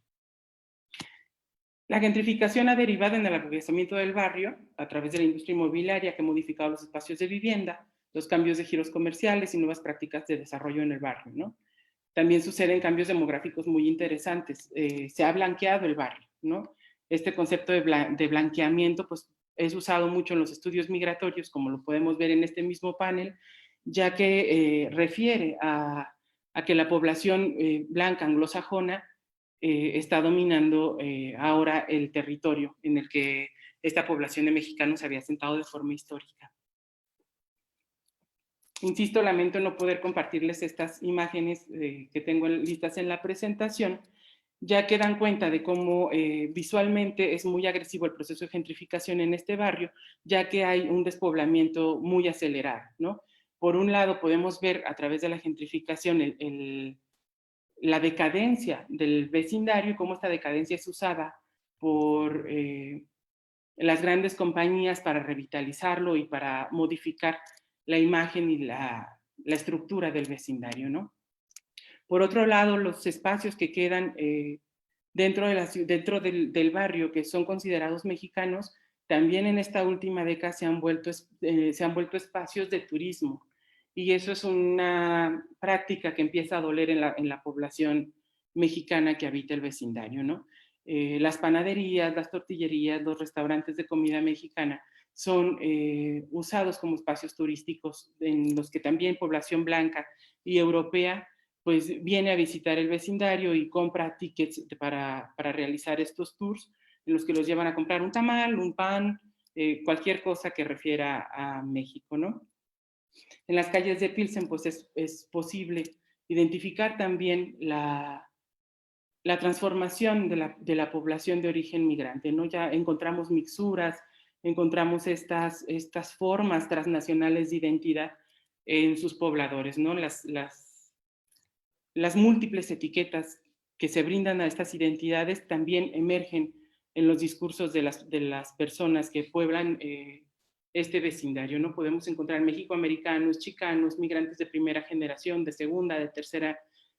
La gentrificación ha derivado en el apropiamiento del barrio a través de la industria inmobiliaria que ha modificado los espacios de vivienda, los cambios de giros comerciales y nuevas prácticas de desarrollo en el barrio, ¿no? También suceden cambios demográficos muy interesantes. Se ha blanqueado el barrio, ¿no? Este concepto de blanqueamiento pues, es usado mucho en los estudios migratorios, como lo podemos ver en este mismo panel, ya que refiere a que la población blanca anglosajona está dominando ahora el territorio en el que esta población de mexicanos se había asentado de forma histórica. Insisto, lamento no poder compartirles estas imágenes que tengo listas en la presentación, ya que dan cuenta de cómo visualmente es muy agresivo el proceso de gentrificación en este barrio, ya que hay un despoblamiento muy acelerado, ¿no? Por un lado, podemos ver a través de la gentrificación la decadencia del vecindario y cómo esta decadencia es usada por las grandes compañías para revitalizarlo y para modificar la imagen y la estructura del vecindario, ¿no? Por otro lado, los espacios que quedan dentro del barrio, que son considerados mexicanos, también en esta última década se han vuelto espacios de turismo. Y eso es una práctica que empieza a doler en la población mexicana que habita el vecindario, ¿no? Las panaderías, las tortillerías, los restaurantes de comida mexicana son usados como espacios turísticos en los que también población blanca y europea pues viene a visitar el vecindario y compra tickets para realizar estos tours en los que los llevan a comprar un tamal, un pan, cualquier cosa que refiera a México, ¿no? En las calles de Pilsen pues es posible identificar también la transformación de la población de origen migrante, ¿no? Ya encontramos mixturas, encontramos estas formas transnacionales de identidad en sus pobladores, ¿no? Las múltiples etiquetas que se brindan a estas identidades también emergen en los discursos de las personas que pueblan este vecindario, ¿no? Podemos encontrar mexicoamericanos, chicanos, migrantes de primera generación, de segunda, de tercera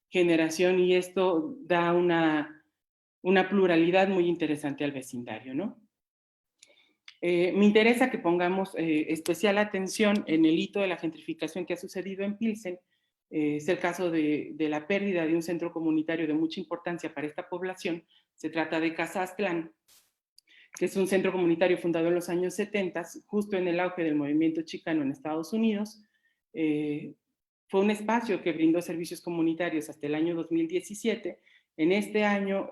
generación, y esto da una pluralidad muy interesante al vecindario, ¿no? Me interesa que pongamos especial atención en el hito de la gentrificación que ha sucedido en Pilsen. Es el caso de la pérdida de un centro comunitario de mucha importancia para esta población. Se trata de Casa Aztlán, que es un centro comunitario fundado en los años 70, justo en el auge del movimiento chicano en Estados Unidos. Fue un espacio que brindó servicios comunitarios hasta el año 2017. En este año,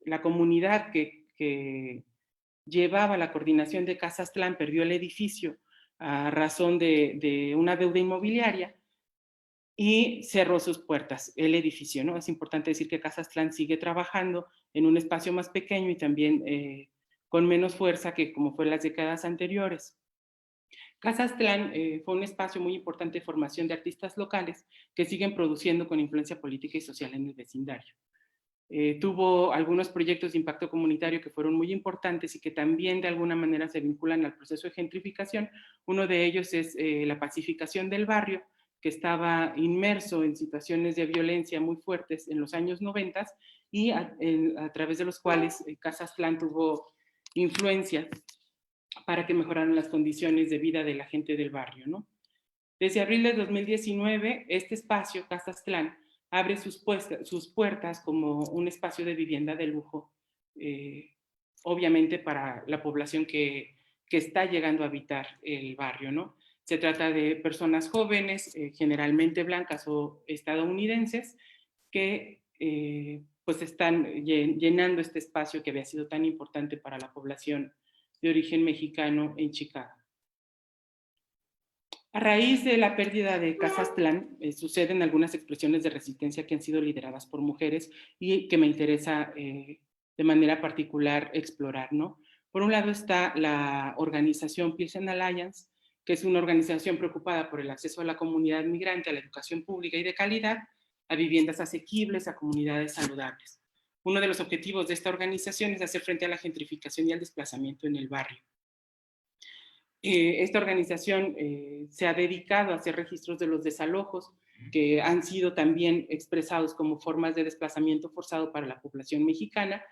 la comunidad que llevaba la coordinación de Casa Aztlán perdió el edificio a razón de una deuda inmobiliaria y cerró sus puertas, el edificio, ¿no? Es importante decir que Casa Aztlán sigue trabajando en un espacio más pequeño y también con menos fuerza que como fue en las décadas anteriores. Casa Aztlán fue un espacio muy importante de formación de artistas locales que siguen produciendo con influencia política y social en el vecindario. Tuvo algunos proyectos de impacto comunitario que fueron muy importantes y que también de alguna manera se vinculan al proceso de gentrificación. Uno de ellos es la pacificación del barrio, que estaba inmerso en situaciones de violencia muy fuertes en los años 90 y a través de los cuales Casa Aztlán tuvo influencia para que mejoraran las condiciones de vida de la gente del barrio, ¿no? Desde abril de 2019, este espacio, Casa Aztlán, abre sus puertas como un espacio de vivienda de lujo, obviamente para la población que está llegando a habitar el barrio, ¿no? Se trata de personas jóvenes, generalmente blancas o estadounidenses, que pues están llenando este espacio que había sido tan importante para la población de origen mexicano en Chicago. A raíz de la pérdida de Casa Aztlán, suceden algunas expresiones de resistencia que han sido lideradas por mujeres y que me interesa de manera particular explorar, ¿no? Por un lado está la organización Pilsen Alliance, que es una organización preocupada por el acceso a la comunidad migrante a la educación pública y de calidad, a viviendas asequibles, a comunidades saludables. Uno de los objetivos de esta organización es hacer frente a la gentrificación y al desplazamiento en el barrio. Esta organización se ha dedicado a hacer registros de los desalojos que han sido también expresados como formas de desplazamiento forzado para la población mexicana.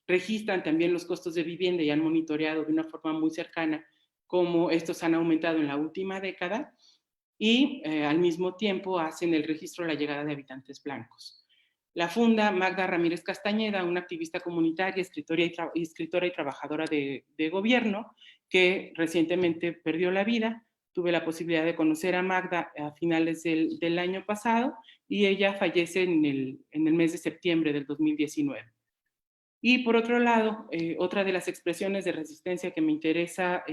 Registran también los costos de vivienda y han monitoreado de una forma muy cercana cómo estos han aumentado en la última década y al mismo tiempo hacen el registro de la llegada de habitantes blancos. La funda Magda Ramírez Castañeda, una activista comunitaria, escritora y trabajadora de gobierno, que recientemente perdió la vida. Tuve la posibilidad de conocer a Magda a finales del año pasado y ella fallece en el mes de septiembre del 2019. Y por otro lado, otra de las expresiones de resistencia que me interesa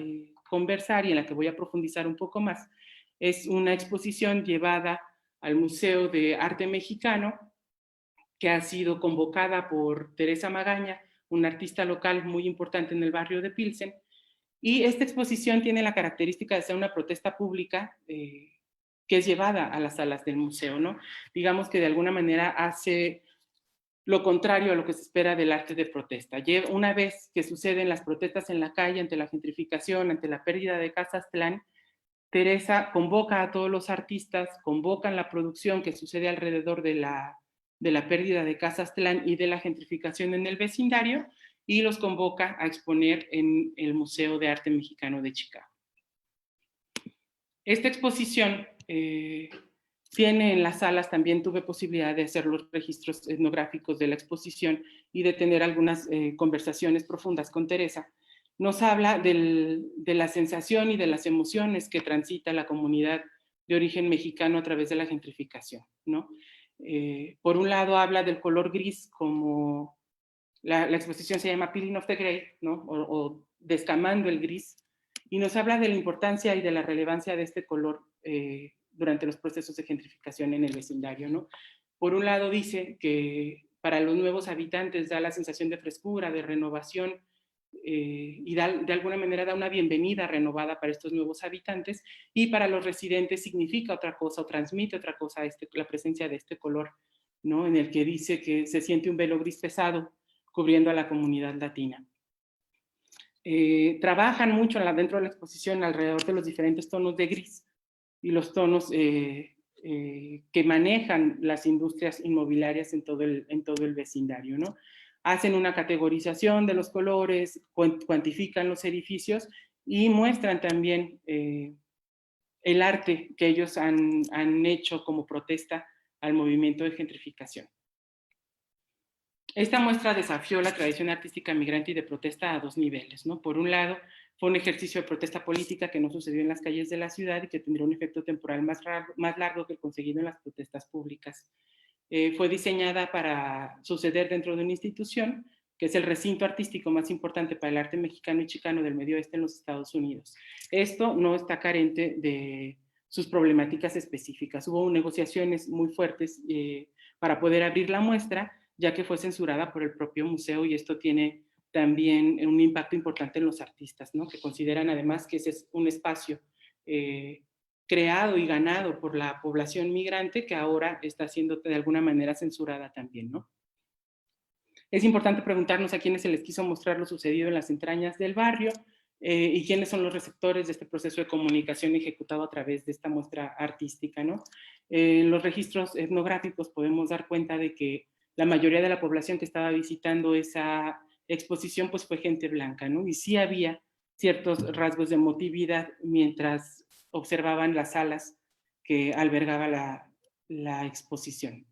conversar y en la que voy a profundizar un poco más es una exposición llevada al Museo de Arte Mexicano, que ha sido convocada por Teresa Magaña, una artista local muy importante en el barrio de Pilsen. Y esta exposición tiene la característica de ser una protesta pública que es llevada a las salas del museo, ¿no? Digamos que de alguna manera hace lo contrario a lo que se espera del arte de protesta. Una vez que suceden las protestas en la calle ante la gentrificación, ante la pérdida de Casa Aztlán, Teresa convoca a todos los artistas, convocan la producción que sucede alrededor de la pérdida de Casa Aztlán y de la gentrificación en el vecindario, y los convoca a exponer en el Museo de Arte Mexicano de Chicago. Esta exposición tiene en las salas, también tuve posibilidad de hacer los registros etnográficos de la exposición y de tener algunas conversaciones profundas con Teresa. Nos habla de la sensación y de las emociones que transita la comunidad de origen mexicano a través de la gentrificación, ¿no? Por un lado habla del color gris, como la exposición se llama Peeling off the Gray, ¿no? O descamando el gris, y nos habla de la importancia y de la relevancia de este color durante los procesos de gentrificación en el vecindario, ¿no? Por un lado dice que para los nuevos habitantes da la sensación de frescura, de renovación, y de alguna manera da una bienvenida renovada para estos nuevos habitantes, y para los residentes significa otra cosa o transmite otra cosa la presencia de este color, ¿no? En el que dice que se siente un velo gris pesado cubriendo a la comunidad latina. Trabajan mucho dentro de la exposición alrededor de los diferentes tonos de gris y los tonos que manejan las industrias inmobiliarias en todo el vecindario, ¿no? Hacen una categorización de los colores, cuantifican los edificios y muestran también el arte que ellos han hecho como protesta al movimiento de gentrificación. Esta muestra desafió la tradición artística migrante y de protesta a dos niveles, ¿no? Por un lado, fue un ejercicio de protesta política que no sucedió en las calles de la ciudad y que tendría un efecto temporal más largo que el conseguido en las protestas públicas. Fue diseñada para suceder dentro de una institución que es el recinto artístico más importante para el arte mexicano y chicano del Medio Oeste en los Estados Unidos. Esto no está carente de sus problemáticas específicas. Hubo negociaciones muy fuertes para poder abrir la muestra, ya que fue censurada por el propio museo, y esto tiene también un impacto importante en los artistas, ¿no? Que consideran además que ese es un espacio creado y ganado por la población migrante que ahora está siendo de alguna manera censurada también, ¿no? Es importante preguntarnos a quiénes se les quiso mostrar lo sucedido en las entrañas del barrio y quiénes son los receptores de este proceso de comunicación ejecutado a través de esta muestra artística, ¿no? En los registros etnográficos podemos dar cuenta de que la mayoría de la población que estaba visitando esa exposición pues fue gente blanca, ¿no? Y sí había ciertos rasgos de emotividad mientras observaban las salas que albergaba la exposición.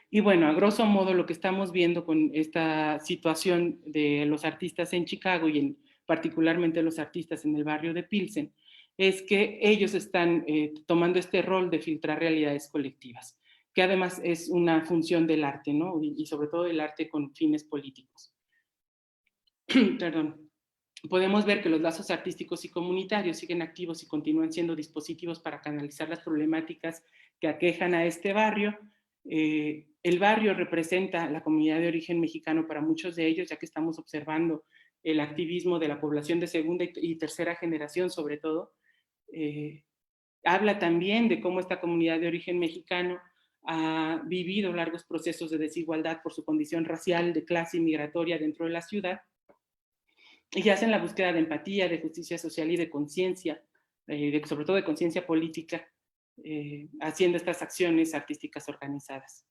Y bueno, a grosso modo lo que estamos viendo con esta situación de los artistas en Chicago y particularmente los artistas en el barrio de Pilsen, es que ellos están tomando este rol de filtrar realidades colectivas, que además es una función del arte, ¿no? Y sobre todo del arte con fines políticos. Perdón. Podemos ver que los lazos artísticos y comunitarios siguen activos y continúan siendo dispositivos para canalizar las problemáticas que aquejan a este barrio. El barrio representa la comunidad de origen mexicano para muchos de ellos, ya que estamos observando el activismo de la población de segunda y tercera generación, sobre todo. Habla también de cómo esta comunidad de origen mexicano ha vivido largos procesos de desigualdad por su condición racial, de clase y migratoria dentro de la ciudad, y hacen la búsqueda de empatía, de justicia social y de conciencia, sobre todo de conciencia política, haciendo estas acciones artísticas organizadas.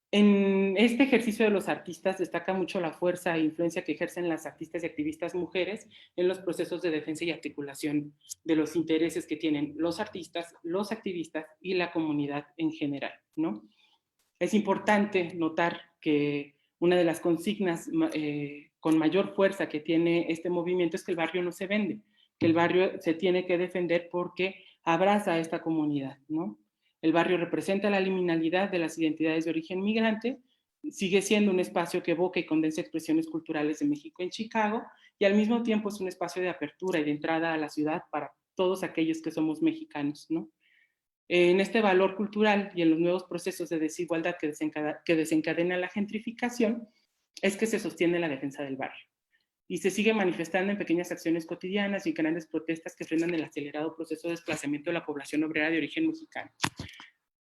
En este ejercicio de los artistas destaca mucho la fuerza e influencia que ejercen las artistas y activistas mujeres en los procesos de defensa y articulación de los intereses que tienen los artistas, los activistas y la comunidad en general, ¿no? Es importante notar que una de las consignas con mayor fuerza que tiene este movimiento es que el barrio no se vende, que el barrio se tiene que defender porque abraza a esta comunidad, ¿no? El barrio representa la liminalidad de las identidades de origen migrante, sigue siendo un espacio que evoca y condensa expresiones culturales de México en Chicago, y al mismo tiempo es un espacio de apertura y de entrada a la ciudad para todos aquellos que somos mexicanos, ¿no? En este valor cultural y en los nuevos procesos de desigualdad que desencadena la gentrificación, es que se sostiene la defensa del barrio. Y se sigue manifestando en pequeñas acciones cotidianas y en grandes protestas que frenan el acelerado proceso de desplazamiento de la población obrera de origen mexicano.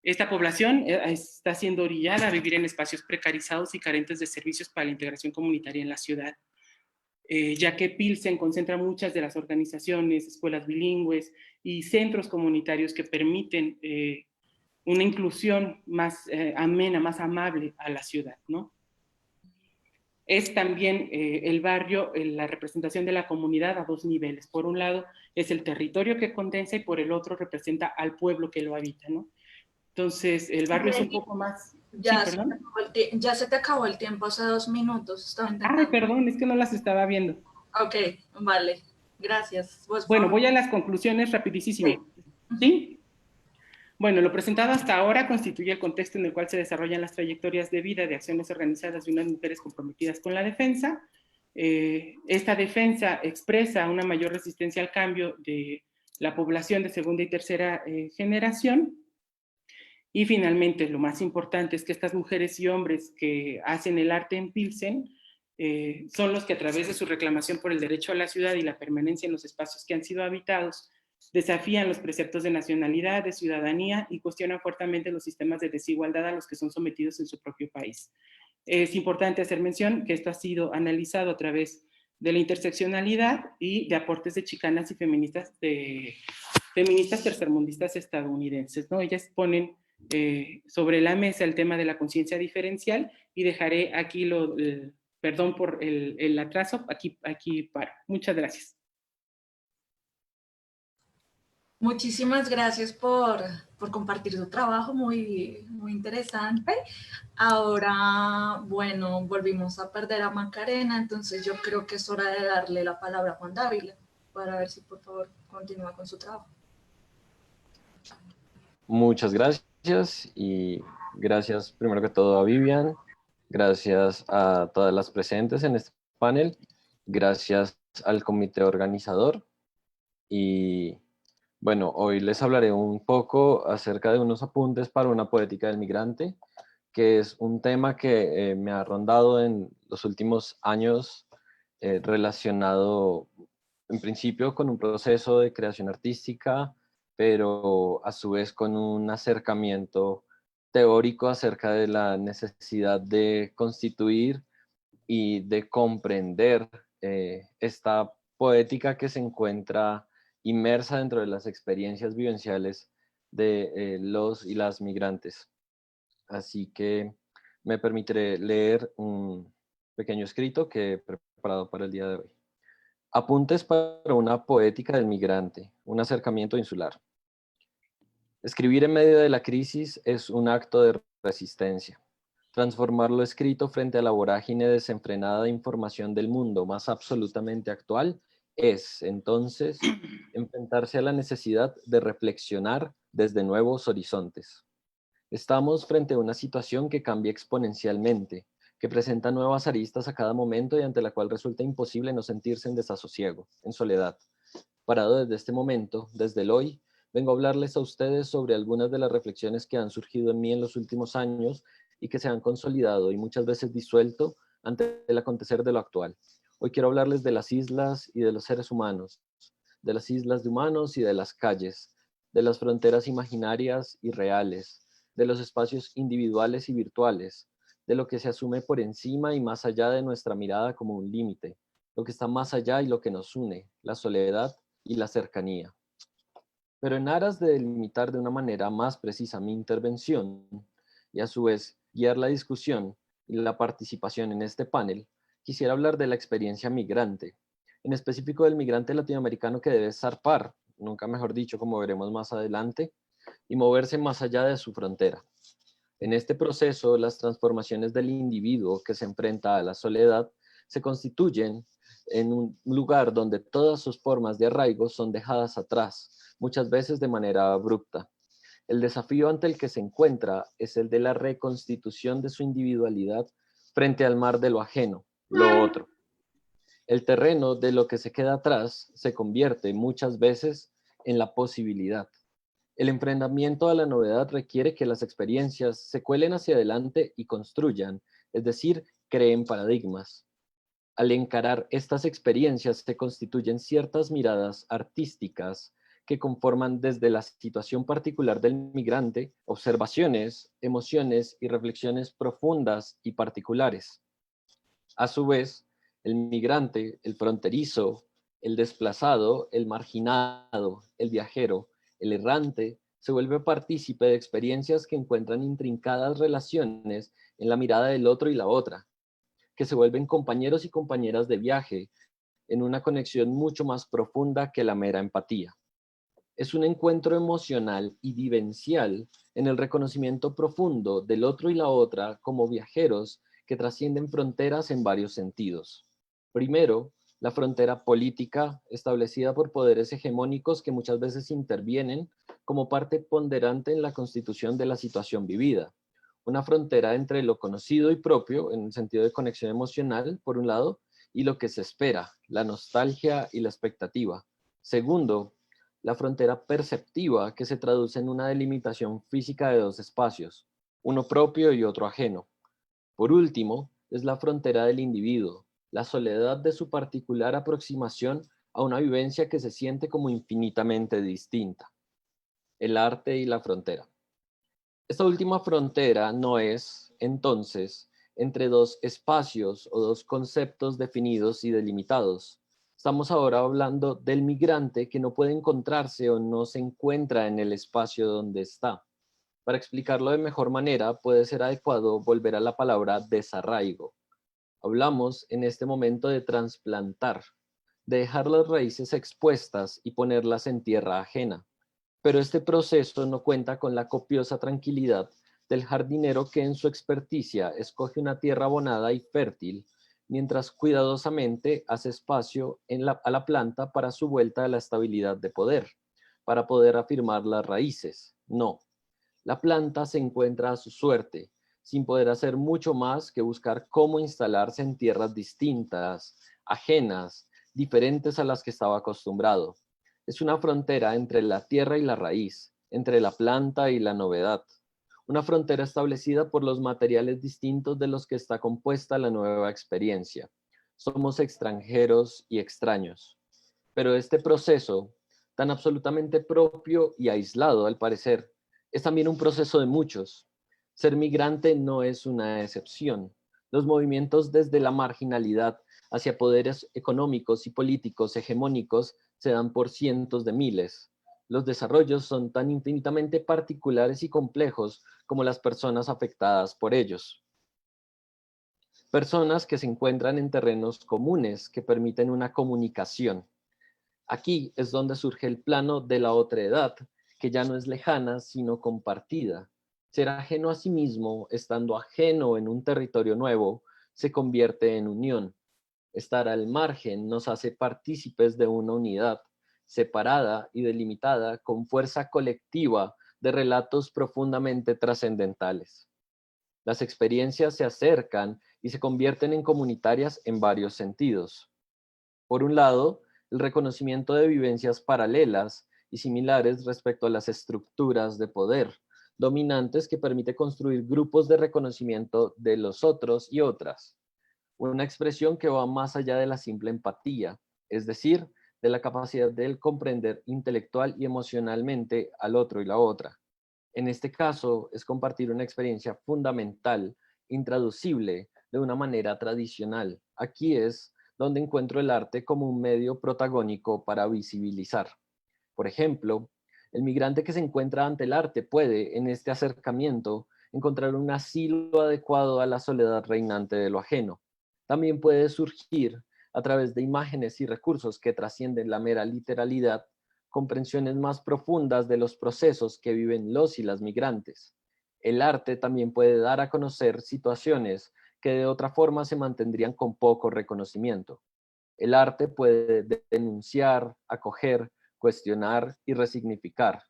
Esta población está siendo orillada a vivir en espacios precarizados y carentes de servicios para la integración comunitaria en la ciudad, ya que Pilsen concentra muchas de las organizaciones, escuelas bilingües y centros comunitarios que permiten una inclusión más amena, más amable a la ciudad, ¿no? Es también el barrio, la representación de la comunidad a dos niveles. Por un lado es el territorio que condensa y por el otro representa al pueblo que lo habita, ¿no? Entonces, el barrio es un poco más... Ya, sí, perdón. Ya se te acabó el tiempo hace 2 minutos. Ay, perdón, es que no las estaba viendo. Ok, vale. Gracias. Bueno, voy a las conclusiones rapidísimo. Sí. ¿Sí? Bueno, lo presentado hasta ahora constituye el contexto en el cual se desarrollan las trayectorias de vida de acciones organizadas de unas mujeres comprometidas con la defensa. Esta defensa expresa una mayor resistencia al cambio de la población de segunda y tercera generación. Y finalmente, lo más importante es que estas mujeres y hombres que hacen el arte en Pilsen son los que a través de su reclamación por el derecho a la ciudad y la permanencia en los espacios que han sido habitados, desafían los preceptos de nacionalidad, de ciudadanía y cuestionan fuertemente los sistemas de desigualdad a los que son sometidos en su propio país. Es importante hacer mención que esto ha sido analizado a través de la interseccionalidad y de aportes de chicanas y feministas tercermundistas estadounidenses, ¿no? Ellas ponen sobre la mesa el tema de la conciencia diferencial y dejaré aquí perdón por el atraso, aquí paro. Muchas gracias. Muchísimas gracias por compartir tu trabajo, muy interesante. Ahora, bueno, volvimos a perder a Macarena, entonces yo creo que es hora de darle la palabra a Juan Dávila para ver si por favor continúa con su trabajo. Muchas gracias y gracias primero que todo a Vivian, gracias a todas las presentes en este panel, gracias al comité organizador y bueno, hoy les hablaré un poco acerca de unos apuntes para una poética del migrante, que es un tema que me ha rondado en los últimos años relacionado en principio con un proceso de creación artística, pero a su vez con un acercamiento teórico acerca de la necesidad de constituir y de comprender esta poética que se encuentra inmersa dentro de las experiencias vivenciales de los y las migrantes. Así que me permitiré leer un pequeño escrito que he preparado para el día de hoy. Apuntes para una poética del migrante, un acercamiento insular. Escribir en medio de la crisis es un acto de resistencia. Transformar lo escrito frente a la vorágine desenfrenada de información del mundo más absolutamente actual es, entonces, enfrentarse a la necesidad de reflexionar desde nuevos horizontes. Estamos frente a una situación que cambia exponencialmente, que presenta nuevas aristas a cada momento y ante la cual resulta imposible no sentirse en desasosiego, en soledad. Parado desde este momento, desde el hoy, vengo a hablarles a ustedes sobre algunas de las reflexiones que han surgido en mí en los últimos años y que se han consolidado y muchas veces disuelto ante el acontecer de lo actual. Hoy quiero hablarles de las islas y de los seres humanos, de las islas de humanos y de las calles, de las fronteras imaginarias y reales, de los espacios individuales y virtuales, de lo que se asume por encima y más allá de nuestra mirada como un límite, lo que está más allá y lo que nos une, la soledad y la cercanía. Pero en aras de delimitar de una manera más precisa mi intervención y a su vez guiar la discusión y la participación en este panel, quisiera hablar de la experiencia migrante, en específico del migrante latinoamericano que debe zarpar, nunca mejor dicho, como veremos más adelante, y moverse más allá de su frontera. En este proceso, las transformaciones del individuo que se enfrenta a la soledad se constituyen en un lugar donde todas sus formas de arraigo son dejadas atrás, muchas veces de manera abrupta. El desafío ante el que se encuentra es el de la reconstitución de su individualidad frente al mar de lo ajeno, lo otro. El terreno de lo que se queda atrás se convierte muchas veces en la posibilidad. El enfrentamiento a la novedad requiere que las experiencias se cuelen hacia adelante y construyan, es decir, creen paradigmas. Al encarar estas experiencias se constituyen ciertas miradas artísticas que conforman desde la situación particular del migrante observaciones, emociones y reflexiones profundas y particulares. A su vez, el migrante, el fronterizo, el desplazado, el marginado, el viajero, el errante, se vuelve partícipe de experiencias que encuentran intrincadas relaciones en la mirada del otro y la otra, que se vuelven compañeros y compañeras de viaje en una conexión mucho más profunda que la mera empatía. Es un encuentro emocional y vivencial en el reconocimiento profundo del otro y la otra como viajeros que trascienden fronteras en varios sentidos. Primero, la frontera política establecida por poderes hegemónicos que muchas veces intervienen como parte ponderante en la constitución de la situación vivida. Una frontera entre lo conocido y propio, en el sentido de conexión emocional, por un lado, y lo que se espera, la nostalgia y la expectativa. Segundo, la frontera perceptiva, que se traduce en una delimitación física de dos espacios, uno propio y otro ajeno. Por último, es la frontera del individuo, la soledad de su particular aproximación a una vivencia que se siente como infinitamente distinta. El arte y la frontera. Esta última frontera no es, entonces, entre dos espacios o dos conceptos definidos y delimitados. Estamos ahora hablando del migrante que no puede encontrarse o no se encuentra en el espacio donde está. Para explicarlo de mejor manera, puede ser adecuado volver a la palabra desarraigo. Hablamos en este momento de trasplantar, de dejar las raíces expuestas y ponerlas en tierra ajena. Pero este proceso no cuenta con la copiosa tranquilidad del jardinero que en su experticia escoge una tierra abonada y fértil, mientras cuidadosamente hace espacio a la planta para su vuelta a la estabilidad de poder, para poder afirmar las raíces. No, la planta se encuentra a su suerte, sin poder hacer mucho más que buscar cómo instalarse en tierras distintas, ajenas, diferentes a las que estaba acostumbrado. Es una frontera entre la tierra y la raíz, entre la planta y la novedad. Una frontera establecida por los materiales distintos de los que está compuesta la nueva experiencia. Somos extranjeros y extraños. Pero este proceso, tan absolutamente propio y aislado al parecer, es también un proceso de muchos. Ser migrante no es una excepción. Los movimientos desde la marginalidad hacia poderes económicos y políticos hegemónicos se dan por cientos de miles. Los desarrollos son tan infinitamente particulares y complejos como las personas afectadas por ellos. Personas que se encuentran en terrenos comunes que permiten una comunicación. Aquí es donde surge el plano de la otredad, que ya no es lejana, sino compartida. Ser ajeno a sí mismo, estando ajeno en un territorio nuevo, se convierte en unión. Estar al margen nos hace partícipes de una unidad, separada y delimitada con fuerza colectiva de relatos profundamente trascendentales. Las experiencias se acercan y se convierten en comunitarias en varios sentidos. Por un lado, el reconocimiento de vivencias paralelas y similares respecto a las estructuras de poder dominantes que permite construir grupos de reconocimiento de los otros y otras. Una expresión que va más allá de la simple empatía, es decir, de la capacidad de comprender intelectual y emocionalmente al otro y la otra. En este caso, es compartir una experiencia fundamental, intraducible de una manera tradicional. Aquí es donde encuentro el arte como un medio protagónico para visibilizar. Por ejemplo, el migrante que se encuentra ante el arte puede, en este acercamiento, encontrar un asilo adecuado a la soledad reinante de lo ajeno. También puede surgir, a través de imágenes y recursos que trascienden la mera literalidad, comprensiones más profundas de los procesos que viven los y las migrantes. El arte también puede dar a conocer situaciones que de otra forma se mantendrían con poco reconocimiento. El arte puede denunciar, acoger, cuestionar y resignificar.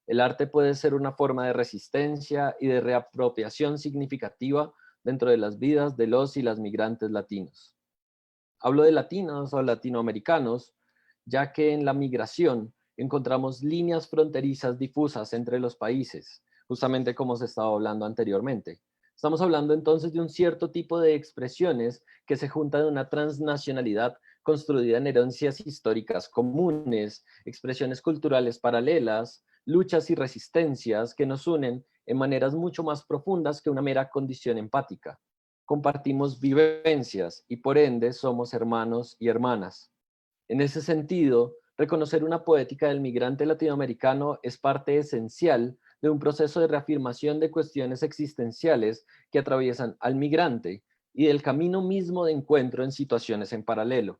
El arte puede ser una forma de resistencia y de reapropiación significativa dentro de las vidas de los y las migrantes latinos. Hablo de latinos o latinoamericanos, ya que en la migración encontramos líneas fronterizas difusas entre los países, justamente como se estaba hablando anteriormente. Estamos hablando entonces de un cierto tipo de expresiones que se juntan de una transnacionalidad construida en herencias históricas comunes, expresiones culturales paralelas, luchas y resistencias que nos unen en maneras mucho más profundas que una mera condición empática. Compartimos vivencias y por ende somos hermanos y hermanas. En ese sentido, reconocer una poética del migrante latinoamericano es parte esencial de un proceso de reafirmación de cuestiones existenciales que atraviesan al migrante y del camino mismo de encuentro en situaciones en paralelo.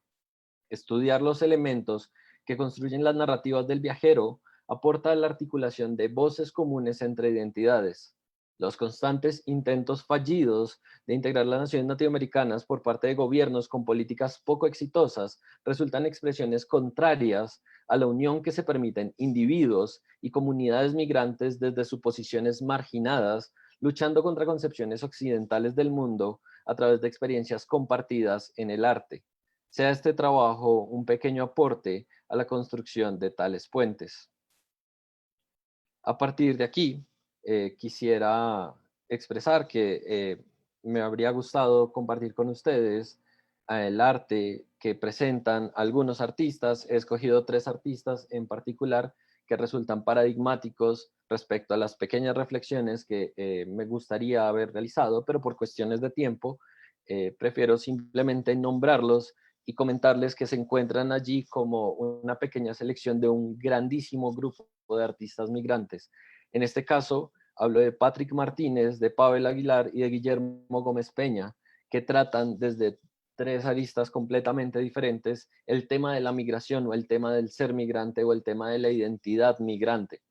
Estudiar los elementos que construyen las narrativas del viajero aporta a la articulación de voces comunes entre identidades. Los constantes intentos fallidos de integrar las naciones latinoamericanas por parte de gobiernos con políticas poco exitosas resultan expresiones contrarias a la unión que se permiten individuos y comunidades migrantes desde sus posiciones marginadas, luchando contra concepciones occidentales del mundo a través de experiencias compartidas en el arte. Sea este trabajo un pequeño aporte a la construcción de tales puentes. A partir de aquí, quisiera expresar que me habría gustado compartir con ustedes el arte que presentan algunos artistas. He escogido 3 artistas en particular que resultan paradigmáticos respecto a las pequeñas reflexiones que me gustaría haber realizado, pero por cuestiones de tiempo prefiero simplemente nombrarlos y comentarles que se encuentran allí como una pequeña selección de un grandísimo grupo de artistas migrantes. En este caso, hablo de Patrick Martínez, de Pavel Aguilar y de Guillermo Gómez Peña, que tratan desde 3 aristas completamente diferentes el tema de la migración o el tema del ser migrante o el tema de la identidad migrante.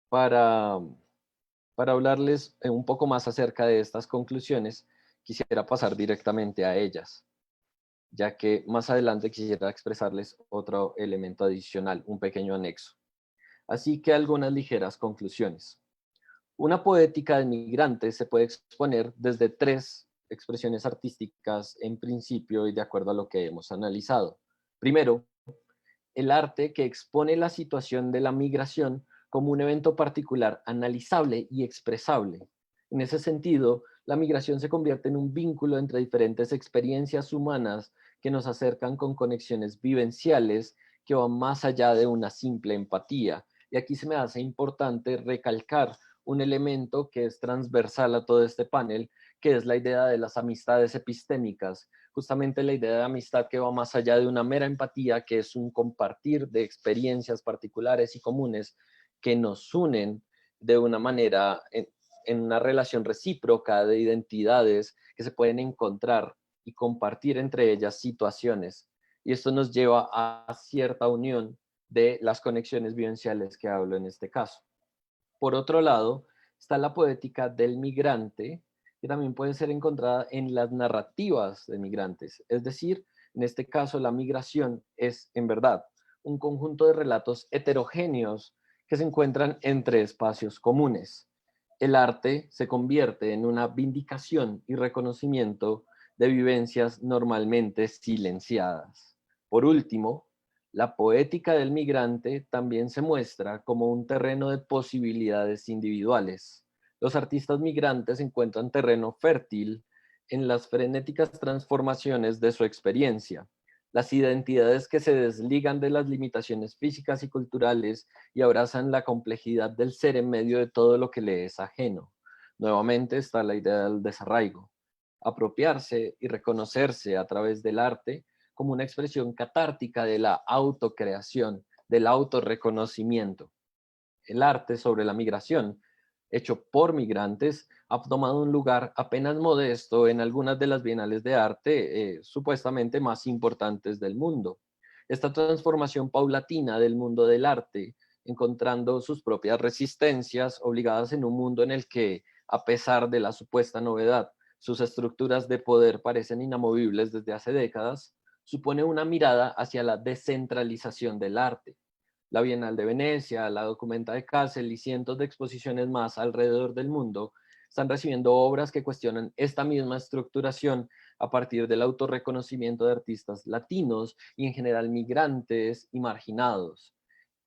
Para hablarles un poco más acerca de estas conclusiones, quisiera pasar directamente a ellas, ya que más adelante quisiera expresarles otro elemento adicional, un pequeño anexo. Así que algunas ligeras conclusiones. Una poética del migrante se puede exponer desde 3 expresiones artísticas en principio y de acuerdo a lo que hemos analizado. Primero, el arte que expone la situación de la migración como un evento particular, analizable y expresable. En ese sentido, la migración se convierte en un vínculo entre diferentes experiencias humanas que nos acercan con conexiones vivenciales que van más allá de una simple empatía. Y aquí se me hace importante recalcar un elemento que es transversal a todo este panel, que es la idea de las amistades epistémicas, justamente la idea de amistad que va más allá de una mera empatía, que es un compartir de experiencias particulares y comunes que nos unen de una manera en una relación recíproca de identidades que se pueden encontrar y compartir entre ellas situaciones. Y esto nos lleva a cierta unión de las conexiones vivenciales que hablo en este caso. Por otro lado, está la poética del migrante, que también puede ser encontrada en las narrativas de migrantes. Es decir, en este caso la migración es, en verdad, un conjunto de relatos heterogéneos que se encuentran entre espacios comunes. El arte se convierte en una vindicación y reconocimiento de vivencias normalmente silenciadas. Por último, la poética del migrante también se muestra como un terreno de posibilidades individuales. Los artistas migrantes encuentran terreno fértil en las frenéticas transformaciones de su experiencia, las identidades que se desligan de las limitaciones físicas y culturales y abrazan la complejidad del ser en medio de todo lo que le es ajeno. Nuevamente está la idea del desarraigo. Apropiarse y reconocerse a través del arte como una expresión catártica de la autocreación, del autorreconocimiento. El arte sobre la migración, hecho por migrantes, ha tomado un lugar apenas modesto en algunas de las bienales de arte supuestamente más importantes del mundo. Esta transformación paulatina del mundo del arte, encontrando sus propias resistencias, obligadas en un mundo en el que, a pesar de la supuesta novedad, sus estructuras de poder parecen inamovibles desde hace décadas, supone una mirada hacia la descentralización del arte. La Bienal de Venecia, la Documenta de Kassel y cientos de exposiciones más alrededor del mundo están recibiendo obras que cuestionan esta misma estructuración a partir del autorreconocimiento de artistas latinos y en general migrantes y marginados.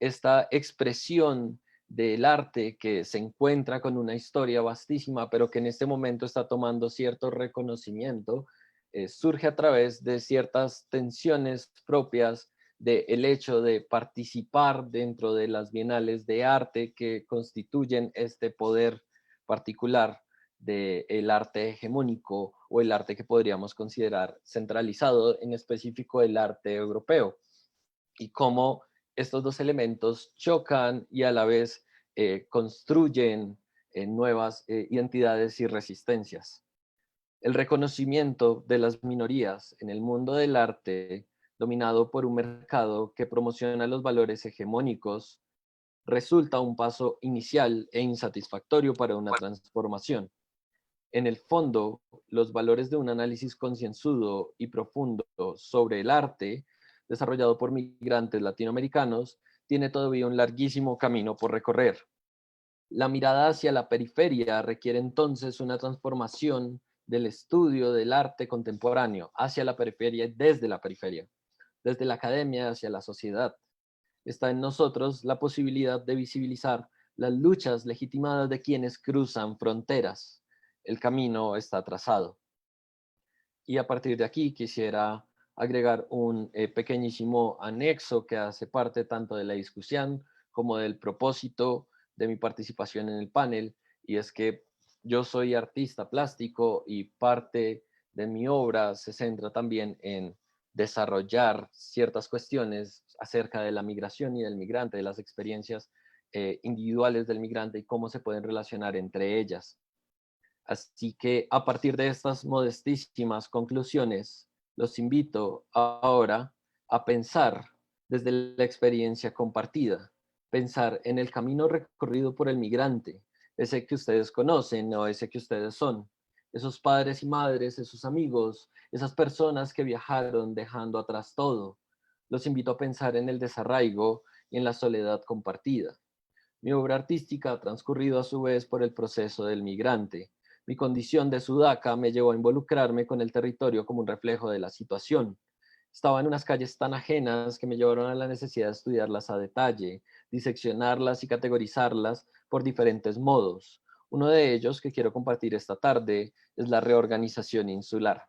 Esta expresión del arte que se encuentra con una historia vastísima, pero que en este momento está tomando cierto reconocimiento, surge a través de ciertas tensiones propias del hecho de participar dentro de las bienales de arte que constituyen este poder particular del arte hegemónico o el arte que podríamos considerar centralizado, en específico el arte europeo, y cómo estos dos elementos chocan y a la vez construyen nuevas identidades y resistencias. El reconocimiento de las minorías en el mundo del arte, dominado por un mercado que promociona los valores hegemónicos, resulta un paso inicial e insatisfactorio para una transformación. En el fondo, los valores de un análisis concienzudo y profundo sobre el arte, desarrollado por migrantes latinoamericanos, tiene todavía un larguísimo camino por recorrer. La mirada hacia la periferia requiere entonces una transformación del estudio del arte contemporáneo hacia la periferia y desde la periferia, desde la academia hacia la sociedad. Está en nosotros la posibilidad de visibilizar las luchas legitimadas de quienes cruzan fronteras. El camino está trazado. Y a partir de aquí quisiera agregar un pequeñísimo anexo que hace parte tanto de la discusión como del propósito de mi participación en el panel, y es que yo soy artista plástico y parte de mi obra se centra también en desarrollar ciertas cuestiones acerca de la migración y del migrante, de las experiencias individuales del migrante y cómo se pueden relacionar entre ellas. Así que a partir de estas modestísimas conclusiones, los invito ahora a pensar desde la experiencia compartida, pensar en el camino recorrido por el migrante, ese que ustedes conocen o ese que ustedes son, esos padres y madres, esos amigos, esas personas que viajaron dejando atrás todo. Los invito a pensar en el desarraigo y en la soledad compartida. Mi obra artística ha transcurrido a su vez por el proceso del migrante. Mi condición de sudaca me llevó a involucrarme con el territorio como un reflejo de la situación. Estaba en unas calles tan ajenas que me llevaron a la necesidad de estudiarlas a detalle, diseccionarlas y categorizarlas por diferentes modos. Uno de ellos que quiero compartir esta tarde es la reorganización insular.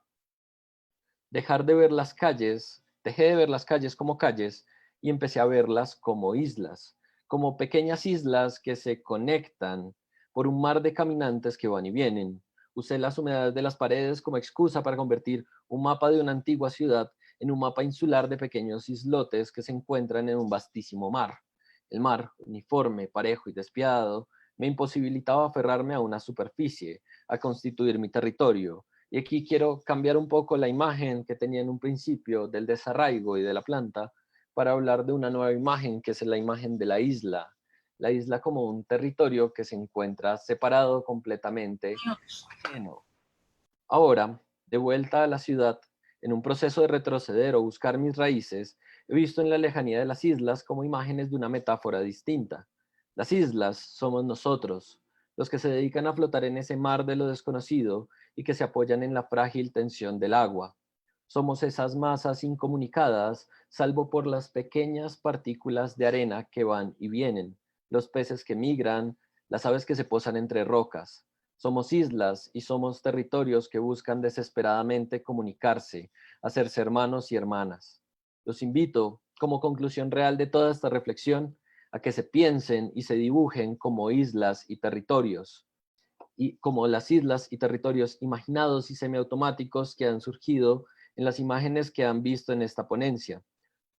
Dejé de ver las calles como calles y empecé a verlas como islas, como pequeñas islas que se conectan por un mar de caminantes que van y vienen. Usé las humedades de las paredes como excusa para convertir un mapa de una antigua ciudad en un mapa insular de pequeños islotes que se encuentran en un vastísimo mar. El mar, uniforme, parejo y despiadado, me imposibilitaba aferrarme a una superficie, a constituir mi territorio. Y aquí quiero cambiar un poco la imagen que tenía en un principio del desarraigo y de la planta para hablar de una nueva imagen, que es la imagen de la isla como un territorio que se encuentra separado completamente, ajeno. Ahora, de vuelta a la ciudad, en un proceso de retroceder o buscar mis raíces, he visto en la lejanía de las islas como imágenes de una metáfora distinta. Las islas somos nosotros, los que se dedican a flotar en ese mar de lo desconocido y que se apoyan en la frágil tensión del agua. Somos esas masas incomunicadas, salvo por las pequeñas partículas de arena que van y vienen, los peces que migran, las aves que se posan entre rocas. Somos islas y somos territorios que buscan desesperadamente comunicarse, hacerse hermanos y hermanas. Los invito, como conclusión real de toda esta reflexión, a que se piensen y se dibujen como islas y territorios, y como las islas y territorios imaginados y semiautomáticos que han surgido en las imágenes que han visto en esta ponencia.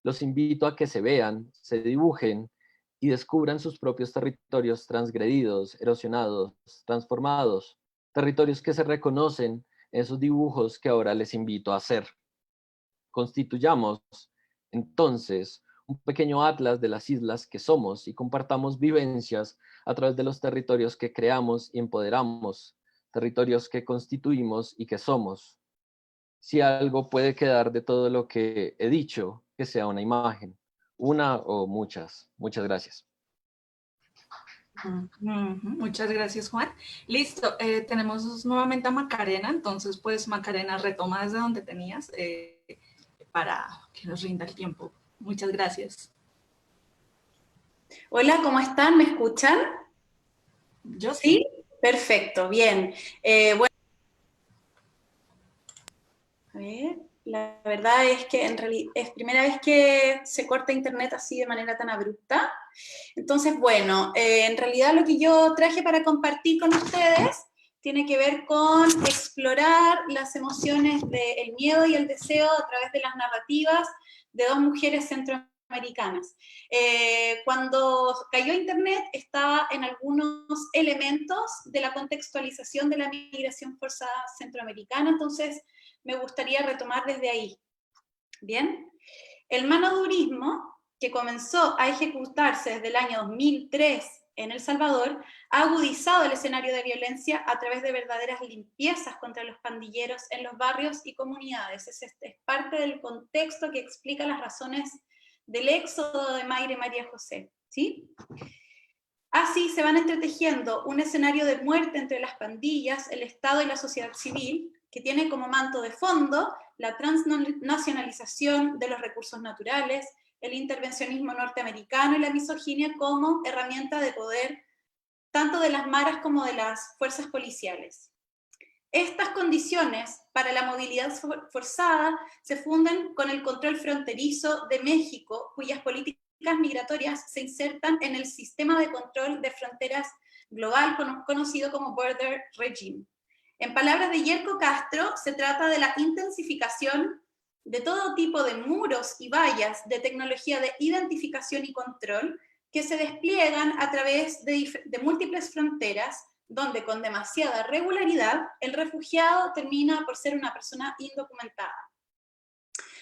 Los invito a que se vean, se dibujen y descubran sus propios territorios transgredidos, erosionados, transformados, territorios que se reconocen en esos dibujos que ahora les invito a hacer. Constituyamos, entonces, un pequeño atlas de las islas que somos y compartamos vivencias a través de los territorios que creamos y empoderamos, territorios que constituimos y que somos. Si algo puede quedar de todo lo que he dicho, que sea una imagen, una o muchas. Muchas gracias. Muchas gracias, Juan. Listo, tenemos nuevamente a Macarena, entonces pues Macarena, retoma desde donde tenías para que nos rinda el tiempo. Muchas gracias. Hola, ¿cómo están? ¿Me escuchan? Yo sí. Perfecto, bien. Bueno, a ver, la verdad es que en realidad es primera vez que se corta internet así de manera tan abrupta. Entonces, bueno, en realidad lo que yo traje para compartir con ustedes tiene que ver con explorar las emociones del miedo y el deseo a través de las narrativas de dos mujeres centroamericanas. Cuando cayó internet estaba en algunos elementos de la contextualización de la migración forzada centroamericana, entonces me gustaría retomar desde ahí. Bien, el manodurismo, que comenzó a ejecutarse desde el año 2003 en El Salvador, ha agudizado el escenario de violencia a través de verdaderas limpiezas contra los pandilleros en los barrios y comunidades. Es parte del contexto que explica las razones del éxodo de Mayra y María José, ¿sí? Así se van entretejiendo un escenario de muerte entre las pandillas, el Estado y la sociedad civil, que tiene como manto de fondo la transnacionalización de los recursos naturales, el intervencionismo norteamericano y la misoginia como herramienta de poder tanto de las maras como de las fuerzas policiales. Estas condiciones para la movilidad forzada se funden con el control fronterizo de México, cuyas políticas migratorias se insertan en el sistema de control de fronteras global conocido como Border Regime. En palabras de Yerko Castro, se trata de la intensificación de todo tipo de muros y vallas de tecnología de identificación y control que se despliegan a través de múltiples fronteras, donde con demasiada regularidad el refugiado termina por ser una persona indocumentada.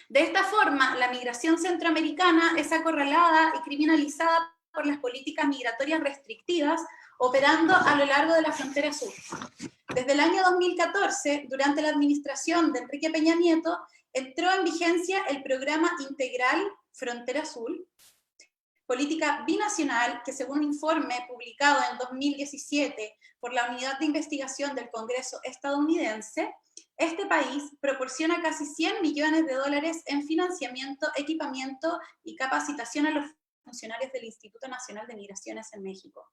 De esta forma, la migración centroamericana es acorralada y criminalizada por las políticas migratorias restrictivas operando a lo largo de la frontera sur. Desde el año 2014, durante la administración de Enrique Peña Nieto, entró en vigencia el programa integral Frontera Azul, política binacional que, según un informe publicado en 2017 por la Unidad de Investigación del Congreso estadounidense, este país proporciona casi $100 millones en financiamiento, equipamiento y capacitación a los funcionarios del Instituto Nacional de Migraciones en México.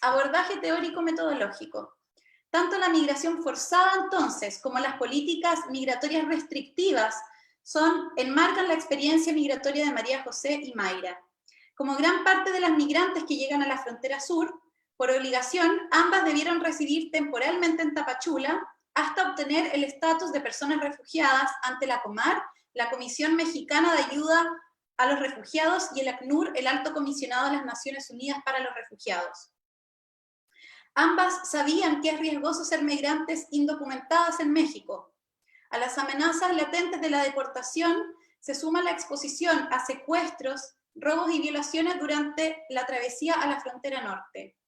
Abordaje teórico-metodológico. Tanto la migración forzada, entonces, como las políticas migratorias restrictivas enmarcan la experiencia migratoria de María José y Mayra. Como gran parte de las migrantes que llegan a la frontera sur, por obligación, ambas debieron residir temporalmente en Tapachula hasta obtener el estatus de personas refugiadas ante la Comar, la Comisión Mexicana de Ayuda a los Refugiados, y el ACNUR, el Alto Comisionado de las Naciones Unidas para los Refugiados. Ambas sabían que es riesgoso ser migrantes indocumentadas en México. A las amenazas latentes de la deportación se suma la exposición a secuestros, robos y violaciones durante la travesía a la frontera norte.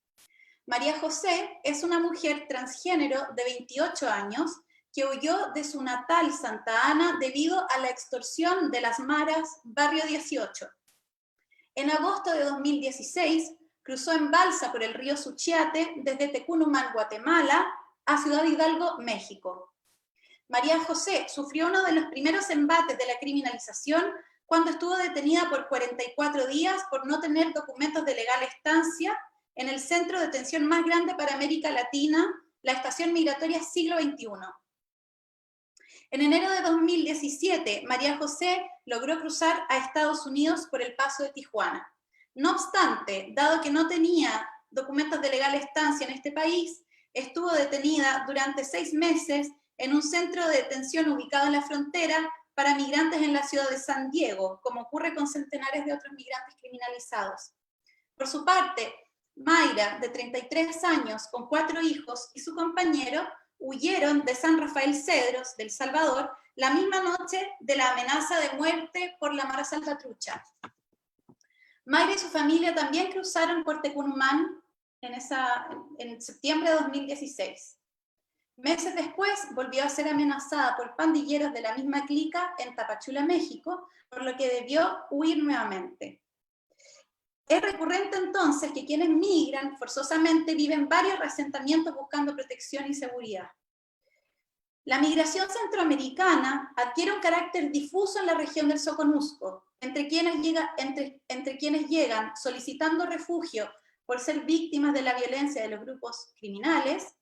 María José es una mujer transgénero de 28 años que huyó de su natal Santa Ana debido a la extorsión de las maras Barrio 18. En agosto de 2016, cruzó en balsa por el río Suchiate desde Tecunumán, Guatemala, a Ciudad Hidalgo, México. María José sufrió uno de los primeros embates de la criminalización cuando estuvo detenida por 44 días por no tener documentos de legal estancia en el centro de detención más grande para América Latina, la Estación Migratoria Siglo XXI. En enero de 2017, María José logró cruzar a Estados Unidos por el Paso de Tijuana. No obstante, dado que no tenía documentos de legal estancia en este país, estuvo detenida durante 6 meses en un centro de detención ubicado en la frontera para migrantes en la ciudad de San Diego, como ocurre con centenares de otros migrantes criminalizados. Por su parte, Mayra, de 33 años, con 4 hijos, y su compañero huyeron de San Rafael Cedros, de El Salvador, la misma noche de la amenaza de muerte por la Mara Salvatrucha. Mayra y su familia también cruzaron por Tecunumán en septiembre de 2016. Meses después volvió a ser amenazada por pandilleros de la misma clica en Tapachula, México, por lo que debió huir nuevamente. Es recurrente entonces que quienes migran forzosamente viven varios asentamientos buscando protección y seguridad. La migración centroamericana adquiere un carácter difuso en la región del Soconusco, entre quienes llegan solicitando refugio por ser víctimas de la violencia de los grupos criminales,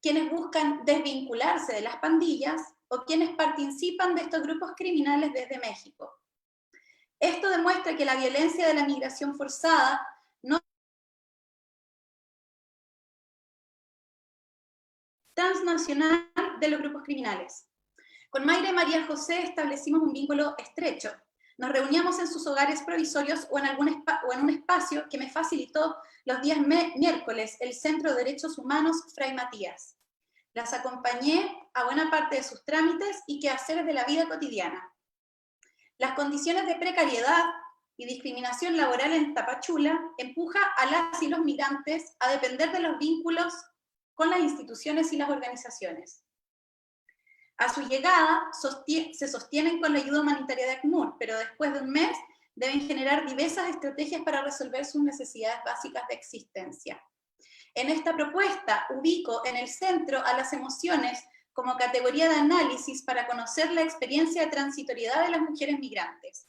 quienes buscan desvincularse de las pandillas o quienes participan de estos grupos criminales desde México. Esto demuestra que la violencia de la migración forzada no transnacional de los grupos criminales. Con Mayra y María José establecimos un vínculo estrecho. Nos reuníamos en sus hogares provisorios o en un espacio que me facilitó los días miércoles el Centro de Derechos Humanos Fray Matías. Las acompañé a buena parte de sus trámites y quehaceres de la vida cotidiana. Las condiciones de precariedad y discriminación laboral en Tapachula empuja a las y los migrantes a depender de los vínculos con las instituciones y las organizaciones. A su llegada se sostienen con la ayuda humanitaria de ACNUR, pero después de un mes deben generar diversas estrategias para resolver sus necesidades básicas de existencia. En esta propuesta ubico en el centro a las emociones como categoría de análisis para conocer la experiencia de transitoriedad de las mujeres migrantes.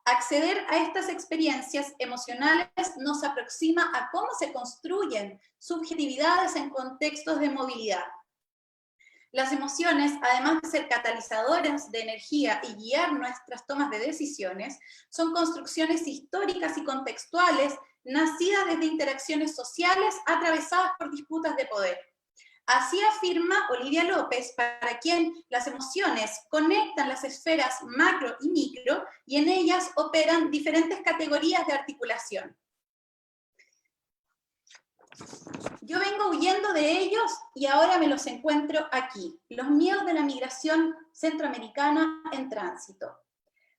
Acceder a estas experiencias emocionales nos aproxima a cómo se construyen subjetividades en contextos de movilidad. Las emociones, además de ser catalizadoras de energía y guiar nuestras tomas de decisiones, son construcciones históricas y contextuales nacidas desde interacciones sociales atravesadas por disputas de poder. Así afirma Olivia López, para quien las emociones conectan las esferas macro y micro y en ellas operan diferentes categorías de articulación. Yo vengo huyendo de ellos y ahora me los encuentro aquí. Los miedos de la migración centroamericana en tránsito.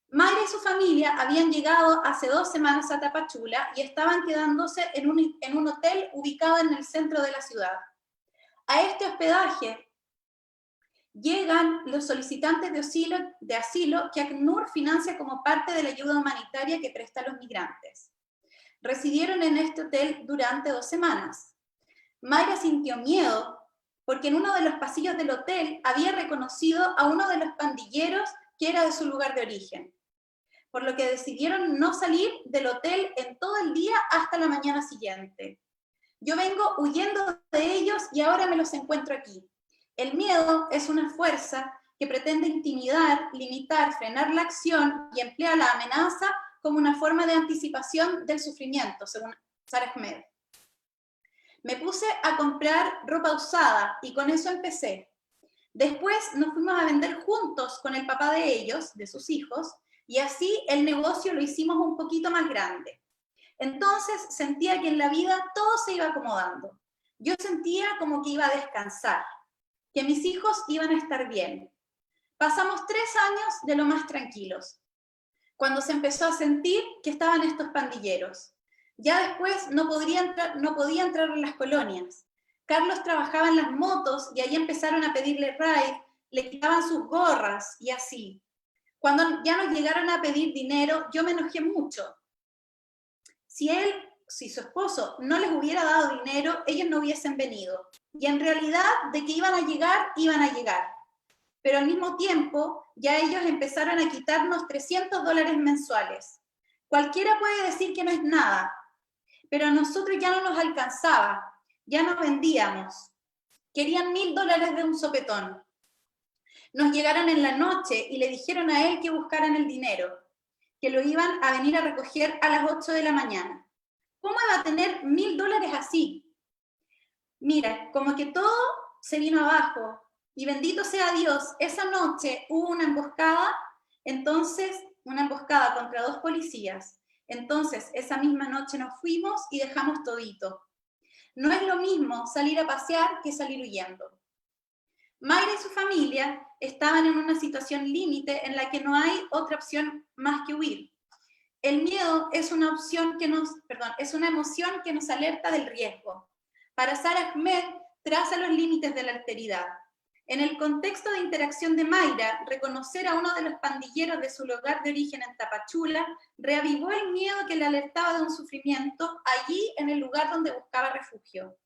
Mayra y su familia habían llegado hace 2 semanas a Tapachula y estaban quedándose en un hotel ubicado en el centro de la ciudad. A este hospedaje llegan los solicitantes de asilo que ACNUR financia como parte de la ayuda humanitaria que presta a los migrantes. Residieron en este hotel durante 2 semanas. Mayra sintió miedo porque en uno de los pasillos del hotel había reconocido a uno de los pandilleros que era de su lugar de origen, por lo que decidieron no salir del hotel en todo el día hasta la mañana siguiente. Yo vengo huyendo de ellos y ahora me los encuentro aquí. El miedo es una fuerza que pretende intimidar, limitar, frenar la acción y emplea la amenaza como una forma de anticipación del sufrimiento, según Sara Ahmed. Me puse a comprar ropa usada y con eso empecé. Después nos fuimos a vender juntos con el papá de ellos, de sus hijos, y así el negocio lo hicimos un poquito más grande. Entonces sentía que en la vida todo se iba acomodando. Yo sentía como que iba a descansar, que mis hijos iban a estar bien. Pasamos 3 años de lo más tranquilos, cuando se empezó a sentir que estaban estos pandilleros. Ya después no podía entrar en las colonias. Carlos trabajaba en las motos y ahí empezaron a pedirle ride, le quitaban sus gorras y así. Cuando ya nos llegaron a pedir dinero, yo me enojé mucho. Si su esposo no les hubiera dado dinero, ellos no hubiesen venido. Y en realidad, de que iban a llegar. Pero al mismo tiempo, ya ellos empezaron a quitarnos $300 mensuales. Cualquiera puede decir que no es nada, pero a nosotros ya no nos alcanzaba, ya no vendíamos. Querían $1000 de un sopetón. Nos llegaron en la noche y le dijeron a él que buscaran el dinero, que lo iban a venir a recoger a las 8 de la mañana. ¿Cómo iba a tener $1000 así? Mira, como que todo se vino abajo, y bendito sea Dios, esa noche hubo una emboscada contra 2 policías. Entonces, esa misma noche nos fuimos y dejamos todito. No es lo mismo salir a pasear que salir huyendo. Mayra y su familia estaban en una situación límite en la que no hay otra opción más que huir. El miedo es una emoción que nos alerta del riesgo. Para Sara Ahmed, traza los límites de la alteridad. En el contexto de interacción de Mayra, reconocer a uno de los pandilleros de su lugar de origen en Tapachula reavivó el miedo que le alertaba de un sufrimiento allí en el lugar donde buscaba refugio.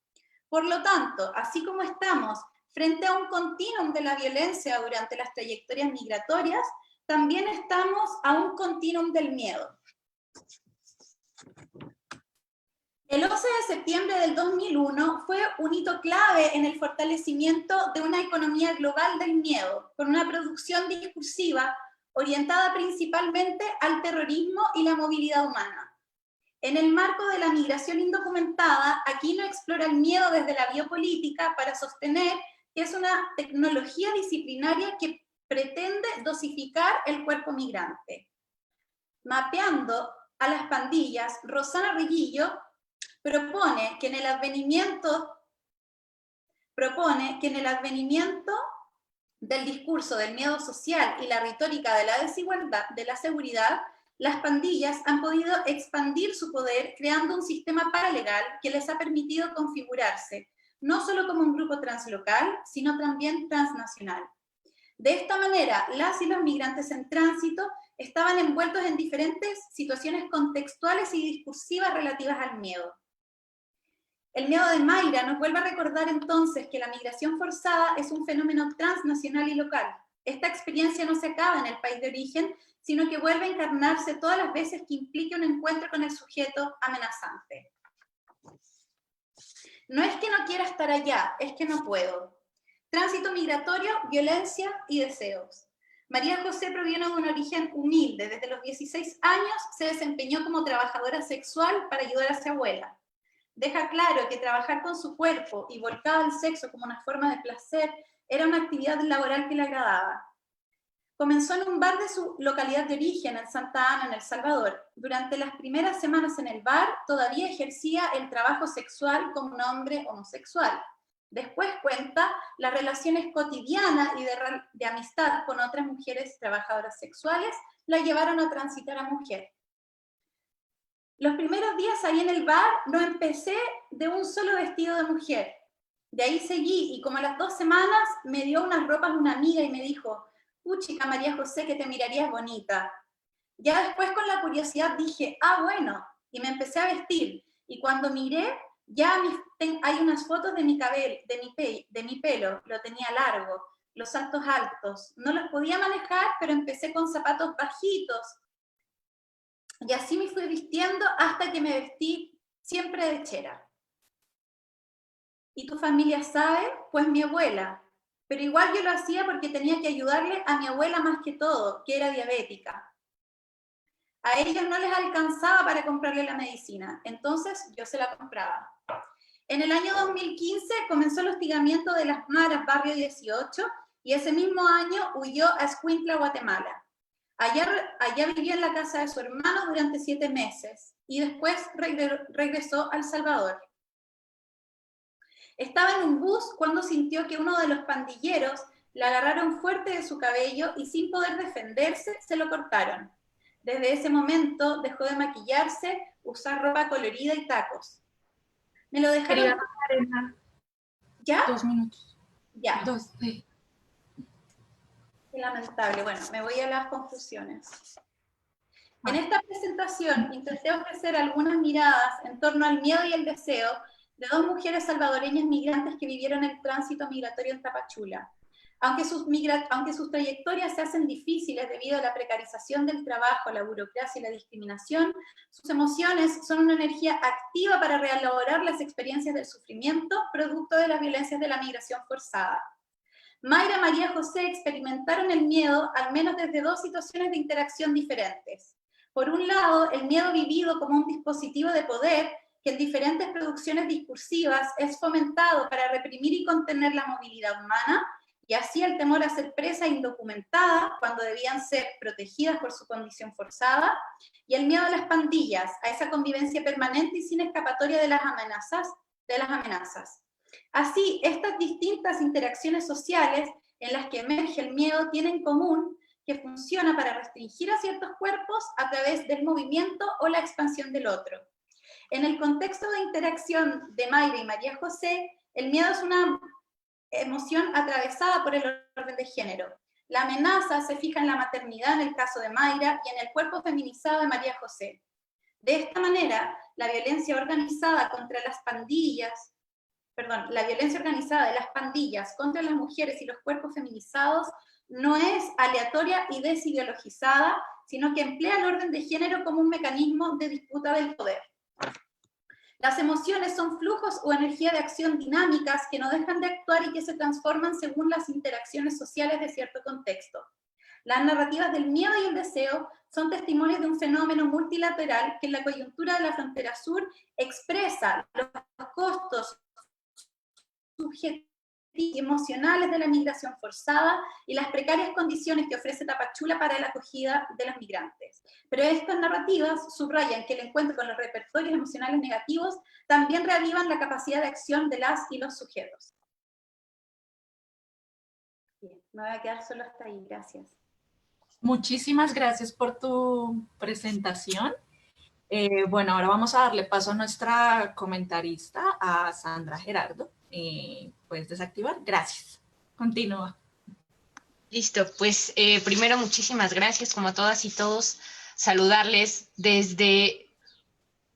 Por lo tanto, así como estamos frente a un continuum de la violencia durante las trayectorias migratorias, también estamos a un continuum del miedo. El 11 de septiembre del 2001 fue un hito clave en el fortalecimiento de una economía global del miedo, con una producción discursiva orientada principalmente al terrorismo y la movilidad humana. En el marco de la migración indocumentada, Aquino explora el miedo desde la biopolítica para sostener que es una tecnología disciplinaria que pretende dosificar el cuerpo migrante. Mapeando a las pandillas, Rosana Reguillo propone que en el advenimiento del discurso del miedo social y la retórica de la desigualdad, de la seguridad, las pandillas han podido expandir su poder creando un sistema paralegal que les ha permitido configurarse, no solo como un grupo translocal, sino también transnacional. De esta manera, las y los migrantes en tránsito estaban envueltos en diferentes situaciones contextuales y discursivas relativas al miedo. El miedo de Mayra nos vuelve a recordar entonces que la migración forzada es un fenómeno transnacional y local. Esta experiencia no se acaba en el país de origen, sino que vuelve a encarnarse todas las veces que implique un encuentro con el sujeto amenazante. No es que no quiera estar allá, es que no puedo. Tránsito migratorio, violencia y deseos. María José proviene de un origen humilde. Desde los 16 años se desempeñó como trabajadora sexual para ayudar a su abuela. Deja claro que trabajar con su cuerpo y volcado al sexo como una forma de placer era una actividad laboral que le agradaba. Comenzó en un bar de su localidad de origen, en Santa Ana, en El Salvador. Durante las primeras semanas en el bar, todavía ejercía el trabajo sexual como un hombre homosexual. Después cuenta las relaciones cotidianas y de amistad con otras mujeres trabajadoras sexuales la llevaron a transitar a mujer. Los primeros días ahí en el bar no empecé de un solo vestido de mujer. De ahí seguí y como a las 2 semanas me dio unas ropas una amiga y me dijo: puchica María José, que te mirarías bonita. Ya después con la curiosidad dije, bueno, y me empecé a vestir. Y cuando miré, ya hay unas fotos de mi cabello, de mi pelo, lo tenía largo, los saltos altos. No los podía manejar, pero empecé con zapatos bajitos. Y así me fui vistiendo hasta que me vestí siempre de chera. ¿Y tu familia sabe? Pues mi abuela. Pero igual yo lo hacía porque tenía que ayudarle a mi abuela más que todo, que era diabética. A ellos no les alcanzaba para comprarle la medicina, entonces yo se la compraba. En el año 2015 comenzó el hostigamiento de las Maras, barrio 18, y ese mismo año huyó a Escuintla, Guatemala. Allá vivió en la casa de su hermano durante 7 meses y después regresó a El Salvador. Estaba en un bus cuando sintió que uno de los pandilleros le agarraron fuerte de su cabello y sin poder defenderse se lo cortaron. Desde ese momento dejó de maquillarse, usar ropa colorida y tacos. Me lo dejaron... ¿Ya? 2 minutos. Ya. 2, sí. Qué lamentable. Bueno, me voy a las conclusiones. En esta presentación intenté ofrecer algunas miradas en torno al miedo y el deseo de 2 mujeres salvadoreñas migrantes que vivieron el tránsito migratorio en Tapachula. Aunque sus trayectorias se hacen difíciles debido a la precarización del trabajo, la burocracia y la discriminación, sus emociones son una energía activa para reelaborar las experiencias del sufrimiento producto de las violencias de la migración forzada. Mayra y María José experimentaron el miedo al menos desde 2 situaciones de interacción diferentes. Por un lado, el miedo vivido como un dispositivo de poder que en diferentes producciones discursivas es fomentado para reprimir y contener la movilidad humana, y así el temor a ser presa indocumentada cuando debían ser protegidas por su condición forzada, y el miedo a las pandillas, a esa convivencia permanente y sin escapatoria de las amenazas. Así, estas distintas interacciones sociales en las que emerge el miedo tienen en común que funciona para restringir a ciertos cuerpos a través del movimiento o la expansión del otro. En el contexto de interacción de Mayra y María José, el miedo emoción atravesada por el orden de género. La amenaza se fija en la maternidad en el caso de Mayra y en el cuerpo feminizado de María José. De esta manera, la violencia organizada de las pandillas contra las mujeres y los cuerpos feminizados no es aleatoria y desideologizada, sino que emplea el orden de género como un mecanismo de disputa del poder. Las emociones son flujos o energía de acción dinámicas que no dejan de actuar y que se transforman según las interacciones sociales de cierto contexto. Las narrativas del miedo y el deseo son testimonios de un fenómeno multilateral que en la coyuntura de la frontera sur expresa los costos subjetivos y emocionales de la migración forzada y las precarias condiciones que ofrece Tapachula para la acogida de los migrantes. Pero estas narrativas subrayan que el encuentro con los repertorios emocionales negativos también reavivan la capacidad de acción de las y los sujetos. Bien, me voy a quedar solo hasta ahí, gracias. Muchísimas gracias por tu presentación. Bueno, ahora vamos a darle paso a nuestra comentarista, a Sandra Gerardo. Puedes desactivar. Gracias. Continúa. Listo, pues primero muchísimas gracias, como a todas y todos, saludarles desde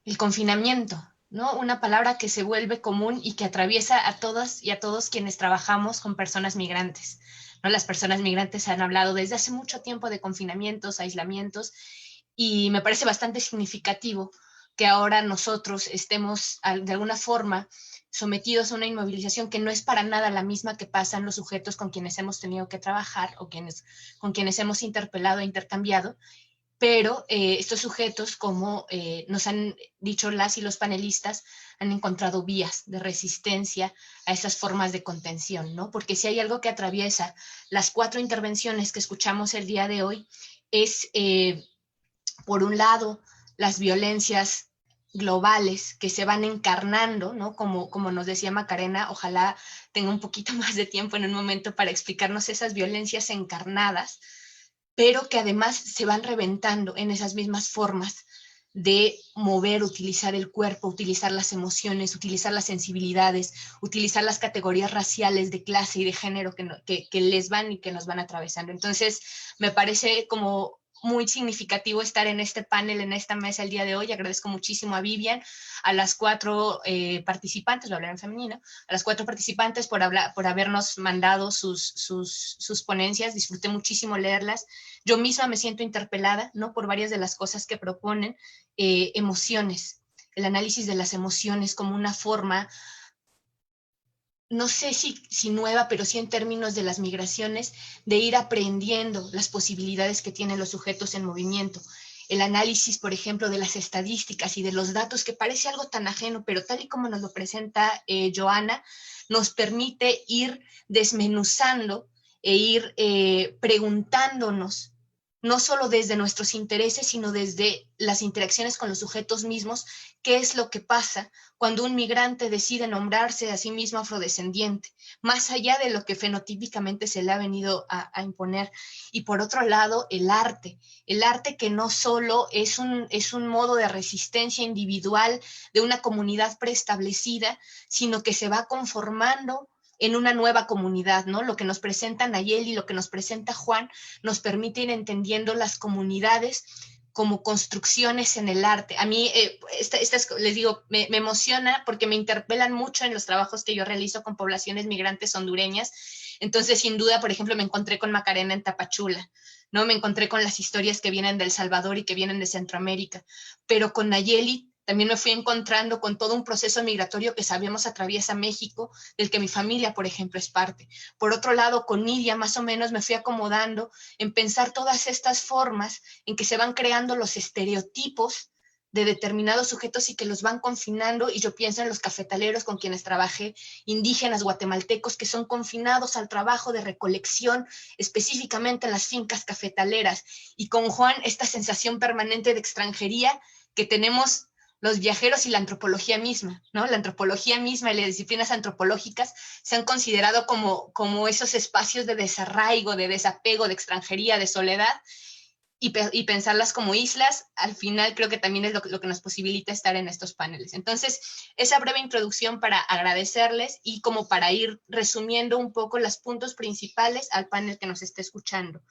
el confinamiento, ¿no? Una palabra que se vuelve común y que atraviesa a todas y a todos quienes trabajamos con personas migrantes, ¿no? Las personas migrantes han hablado desde hace mucho tiempo de confinamientos, aislamientos, y me parece bastante significativo que ahora nosotros estemos de alguna forma sometidos a una inmovilización que no es para nada la misma que pasan los sujetos con quienes hemos tenido que trabajar o con quienes hemos interpelado e intercambiado, pero estos sujetos, como nos han dicho las y los panelistas, han encontrado vías de resistencia a esas formas de contención, ¿no? Porque si hay algo que atraviesa las 4 intervenciones que escuchamos el día de hoy, es, por un lado, las violencias globales que se van encarnando, ¿no? Como nos decía Macarena, ojalá tenga un poquito más de tiempo en un momento para explicarnos esas violencias encarnadas, pero que además se van reventando en esas mismas formas de mover, utilizar el cuerpo, utilizar las emociones, utilizar las sensibilidades, utilizar las categorías raciales de clase y de género que les van y que nos van atravesando. Entonces, me parece como muy significativo estar en este panel, en esta mesa el día de hoy. Agradezco muchísimo a Vivian, a las 4 participantes, voy a hablar en femenino, a las 4 participantes por habernos mandado sus ponencias. Disfruté muchísimo leerlas. Yo misma me siento interpelada, ¿no? Por varias de las cosas que proponen. Emociones, el análisis de las emociones como una forma, no sé si nueva, pero sí en términos de las migraciones, de ir aprendiendo las posibilidades que tienen los sujetos en movimiento. El análisis, por ejemplo, de las estadísticas y de los datos, que parece algo tan ajeno, pero tal y como nos lo presenta Joana, nos permite ir desmenuzando e ir preguntándonos, no solo desde nuestros intereses, sino desde las interacciones con los sujetos mismos, qué es lo que pasa cuando un migrante decide nombrarse a sí mismo afrodescendiente, más allá de lo que fenotípicamente se le ha venido a imponer. Y por otro lado, el arte que no solo es un modo de resistencia individual de una comunidad preestablecida, sino que se va conformando en una nueva comunidad, ¿no? Lo que nos presenta Nayeli, lo que nos presenta Juan, nos permite ir entendiendo las comunidades como construcciones en el arte. A mí, les digo, me emociona porque me interpelan mucho en los trabajos que yo realizo con poblaciones migrantes hondureñas. Entonces, sin duda, por ejemplo, me encontré con Macarena en Tapachula, ¿no? Me encontré con las historias que vienen de El Salvador y que vienen de Centroamérica, pero con Nayeli también me fui encontrando con todo un proceso migratorio que sabemos atraviesa México, del que mi familia, por ejemplo, es parte. Por otro lado, con Nidia, más o menos, me fui acomodando en pensar todas estas formas en que se van creando los estereotipos de determinados sujetos y que los van confinando, y yo pienso en los cafetaleros con quienes trabajé, indígenas guatemaltecos que son confinados al trabajo de recolección, específicamente en las fincas cafetaleras, y con Juan esta sensación permanente de extranjería que tenemos los viajeros y la antropología misma, ¿no? La antropología misma y las disciplinas antropológicas se han considerado como esos espacios de desarraigo, de desapego, de extranjería, de soledad, y pensarlas como islas, al final creo que también es lo que nos posibilita estar en estos paneles. Entonces, esa breve introducción para agradecerles y como para ir resumiendo un poco los puntos principales al panel que nos esté escuchando.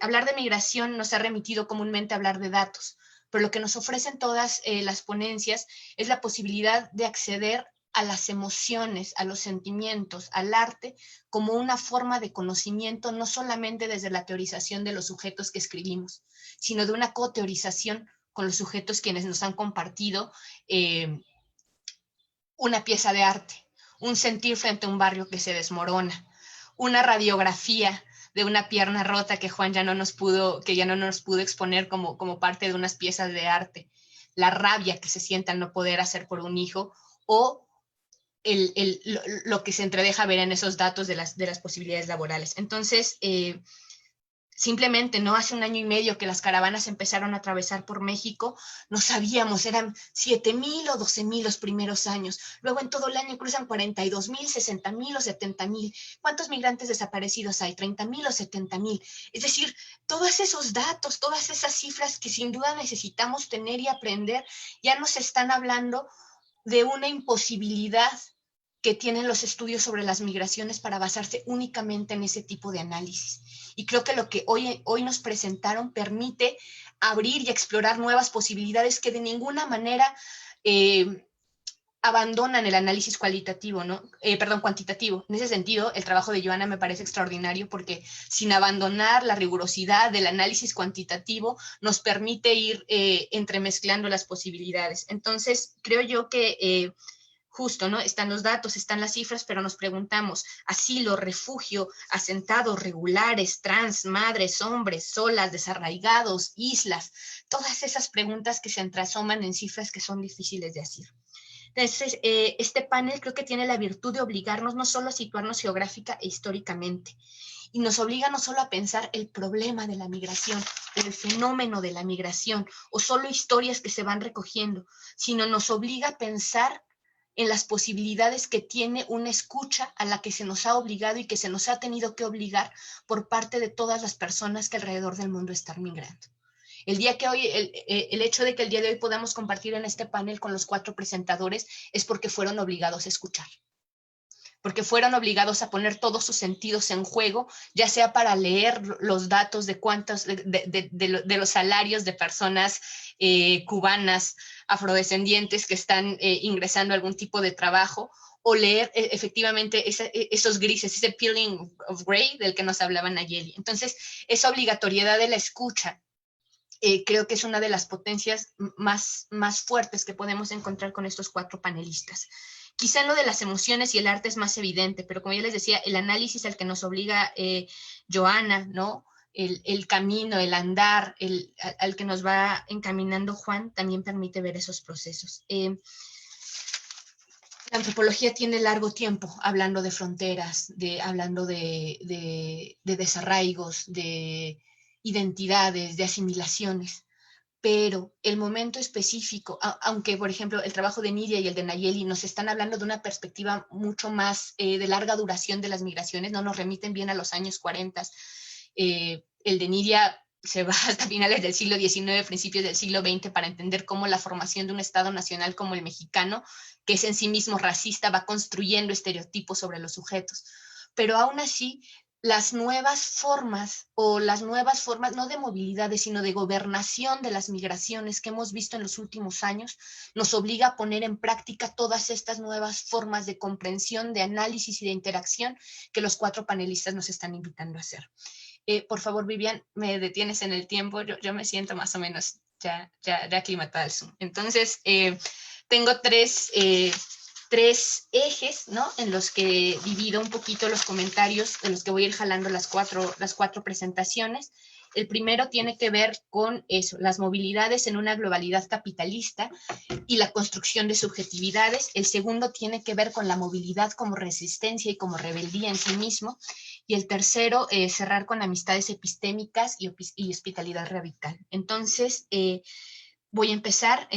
Hablar de migración nos ha remitido comúnmente a hablar de datos, pero lo que nos ofrecen todas las ponencias es la posibilidad de acceder a las emociones, a los sentimientos, al arte, como una forma de conocimiento, no solamente desde la teorización de los sujetos que escribimos, sino de una coteorización con los sujetos quienes nos han compartido una pieza de arte, un sentir frente a un barrio que se desmorona, una radiografía de una pierna rota que Juan ya no nos pudo exponer como parte de unas piezas de arte, la rabia que se siente al no poder hacer por un hijo, o lo que se entredeja ver en esos datos de las posibilidades laborales. Entonces, simplemente, ¿no? Hace 1 año y medio que las caravanas empezaron a atravesar por México, no sabíamos, eran 7,000 o 12,000 los primeros años. Luego en todo el año cruzan 42,000, 60,000 o 70,000. ¿Cuántos migrantes desaparecidos hay? 30,000 o 70,000. Es decir, todos esos datos, todas esas cifras que sin duda necesitamos tener y aprender, ya nos están hablando de una imposibilidad que tienen los estudios sobre las migraciones para basarse únicamente en ese tipo de análisis. Y creo que lo que hoy nos presentaron permite abrir y explorar nuevas posibilidades que de ninguna manera abandonan el análisis cuantitativo, ¿no? Cuantitativo. En ese sentido, el trabajo de Joana me parece extraordinario porque sin abandonar la rigurosidad del análisis cuantitativo nos permite ir entremezclando las posibilidades. Entonces, creo yo que justo, ¿no? Están los datos, están las cifras, pero nos preguntamos, asilo, refugio, asentados, regulares, trans, madres, hombres, solas, desarraigados, islas, todas esas preguntas que se entrasoman en cifras que son difíciles de decir. Entonces, este panel creo que tiene la virtud de obligarnos no solo a situarnos geográfica e históricamente, y nos obliga no solo a pensar el problema de la migración, o el fenómeno de la migración, o solo historias que se van recogiendo, sino nos obliga a pensar en las posibilidades que tiene una escucha a la que se nos ha obligado y que se nos ha tenido que obligar por parte de todas las personas que alrededor del mundo están migrando. El hecho de que el día de hoy podamos compartir en este panel con los 4 presentadores es porque fueron obligados a escuchar, porque fueron obligados a poner todos sus sentidos en juego, ya sea para leer los datos de los salarios de personas cubanas, afrodescendientes que están ingresando a algún tipo de trabajo, o leer efectivamente esos grises, ese peeling of gray del que nos hablaba Nayeli. Entonces, esa obligatoriedad de la escucha creo que es una de las potencias más fuertes que podemos encontrar con estos 4 panelistas. Quizá en lo de las emociones y el arte es más evidente, pero como ya les decía, el análisis al que nos obliga Joana, ¿no? El camino, el andar, al que nos va encaminando Juan, también permite ver esos procesos. La antropología tiene largo tiempo hablando de fronteras, hablando de desarraigos, de identidades, de asimilaciones, pero el momento específico, aunque por ejemplo el trabajo de Nidia y el de Nayeli nos están hablando de una perspectiva mucho más de larga duración de las migraciones, no nos remiten bien a los años 40, el de Nidia se va hasta finales del siglo XIX, principios del siglo XX, para entender cómo la formación de un Estado nacional como el mexicano, que es en sí mismo racista, va construyendo estereotipos sobre los sujetos. Pero aún así, las nuevas formas no de movilidades, sino de gobernación de las migraciones que hemos visto en los últimos años, nos obliga a poner en práctica todas estas nuevas formas de comprensión, de análisis y de interacción que los 4 panelistas nos están invitando a hacer. Por favor, Vivian, me detienes en el tiempo, yo me siento más o menos ya aclimatada al Zoom. Entonces, tengo 3 ejes, ¿no? En los que divido un poquito los comentarios, en los que voy a ir jalando las cuatro presentaciones. El primero tiene que ver con eso, las movilidades en una globalidad capitalista y la construcción de subjetividades. El segundo tiene que ver con la movilidad como resistencia y como rebeldía en sí mismo. Y el tercero, cerrar con amistades epistémicas y hospitalidad radical. Entonces, voy a empezar.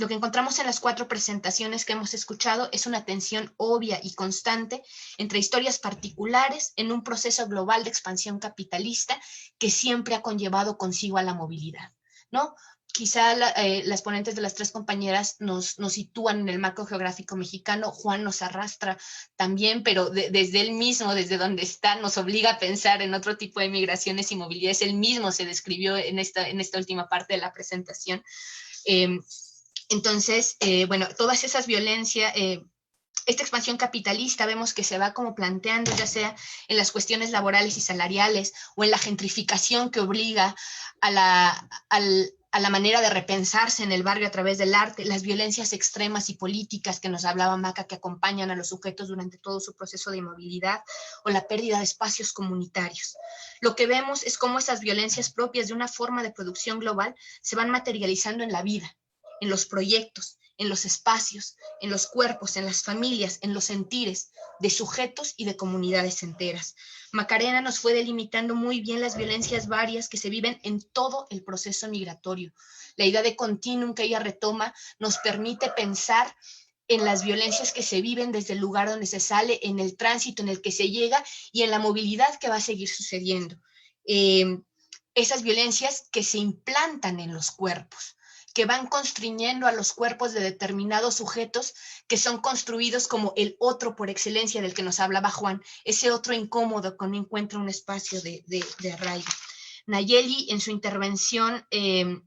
Lo que encontramos en las 4 presentaciones que hemos escuchado es una tensión obvia y constante entre historias particulares en un proceso global de expansión capitalista que siempre ha conllevado consigo a la movilidad, ¿no? Quizá las ponentes de las 3 compañeras nos sitúan en el marco geográfico mexicano, Juan nos arrastra también, pero desde él mismo, desde donde está, nos obliga a pensar en otro tipo de migraciones y movilidades. Él mismo se describió en esta última parte de la presentación. Entonces, bueno, todas esas violencias, esta expansión capitalista vemos que se va como planteando, ya sea en las cuestiones laborales y salariales o en la gentrificación que obliga a la manera de repensarse en el barrio a través del arte, las violencias extremas y políticas que nos hablaba Maca, que acompañan a los sujetos durante todo su proceso de movilidad, o la pérdida de espacios comunitarios. Lo que vemos es cómo esas violencias propias de una forma de producción global se van materializando en la vida, en los proyectos, en los espacios, en los cuerpos, en las familias, en los sentires de sujetos y de comunidades enteras. Macarena nos fue delimitando muy bien las violencias varias que se viven en todo el proceso migratorio. La idea de continuum que ella retoma nos permite pensar en las violencias que se viven desde el lugar donde se sale, en el tránsito en el que se llega y en la movilidad que va a seguir sucediendo. Esas violencias que se implantan en los cuerpos, que van constriñendo a los cuerpos de determinados sujetos que son construidos como el otro por excelencia del que nos hablaba Juan, ese otro incómodo que no encuentra un espacio de arraigo. Nayeli, en su intervención de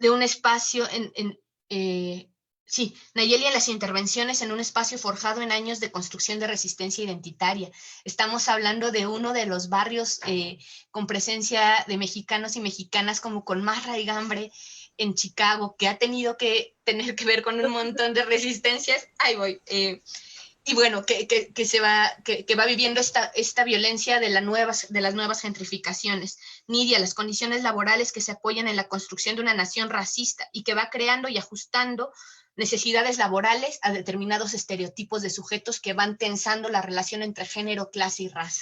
un espacio Nayeli en las intervenciones en un espacio forjado en años de construcción de resistencia identitaria. Estamos hablando de uno de los barrios con presencia de mexicanos y mexicanas como con más raigambre en Chicago, que ha tenido que tener que ver con un montón de resistencias. Ahí voy. Y bueno, que va viviendo esta violencia de las nuevas gentrificaciones. Nidia, las condiciones laborales que se apoyan en la construcción de una nación racista y que va creando y ajustando necesidades laborales a determinados estereotipos de sujetos que van tensando la relación entre género, clase y raza.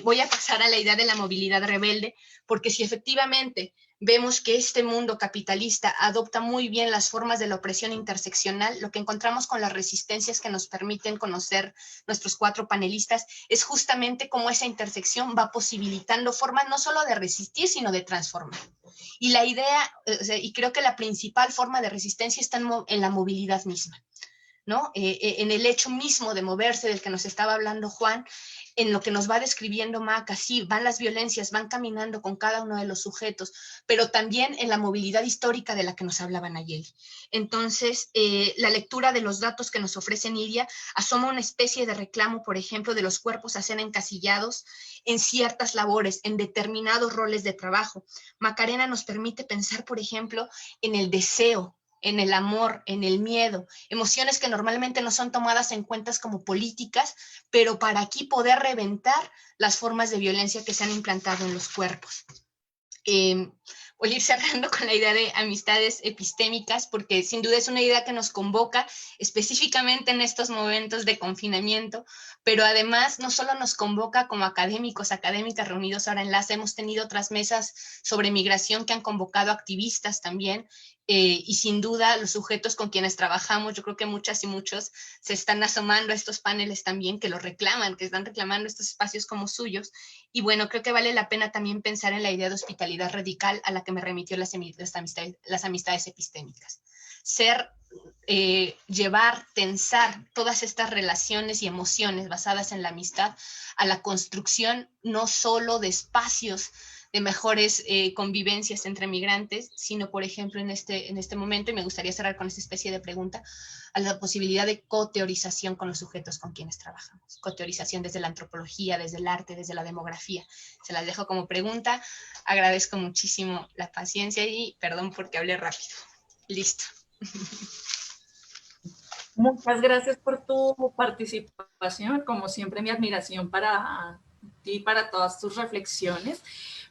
Voy a pasar a la idea de la movilidad rebelde, porque si efectivamente vemos que este mundo capitalista adopta muy bien las formas de la opresión interseccional, lo que encontramos con las resistencias que nos permiten conocer nuestros 4 panelistas es justamente cómo esa intersección va posibilitando formas no solo de resistir, sino de transformar. Y la idea, y creo que la principal forma de resistencia está en la movilidad misma, ¿no? En el hecho mismo de moverse del que nos estaba hablando Juan, en lo que nos va describiendo Maca, sí, van las violencias, van caminando con cada uno de los sujetos, pero también en la movilidad histórica de la que nos hablaba Nayeli. Entonces, la lectura de los datos que nos ofrece Nidia asoma una especie de reclamo, por ejemplo, de los cuerpos a ser encasillados en ciertas labores, en determinados roles de trabajo. Macarena nos permite pensar, por ejemplo, en el deseo, en el amor, en el miedo, emociones que normalmente no son tomadas en cuenta como políticas, pero para aquí poder reventar las formas de violencia que se han implantado en los cuerpos. Voy a ir cerrando con la idea de amistades epistémicas, porque sin duda es una idea que nos convoca específicamente en estos momentos de confinamiento, pero además no solo nos convoca como académicos, académicas reunidos ahora en LASA, hemos tenido otras mesas sobre migración que han convocado activistas también, y sin duda los sujetos con quienes trabajamos, yo creo que muchas y muchos se están asomando a estos paneles también, que los reclaman, que están reclamando estos espacios como suyos, y bueno, creo que vale la pena también pensar en la idea de hospitalidad radical a la que me remitió las amistades epistémicas. Llevar, tensar todas estas relaciones y emociones basadas en la amistad a la construcción no solo de espacios de mejores convivencias entre migrantes, sino, por ejemplo, en este momento, y me gustaría cerrar con esta especie de pregunta, a la posibilidad de coteorización con los sujetos con quienes trabajamos. Coteorización desde la antropología, desde el arte, desde la demografía. Se las dejo como pregunta. Agradezco muchísimo la paciencia y perdón porque hablé rápido. Listo. Muchas gracias por tu participación. Como siempre, mi admiración para ti, para todas tus reflexiones.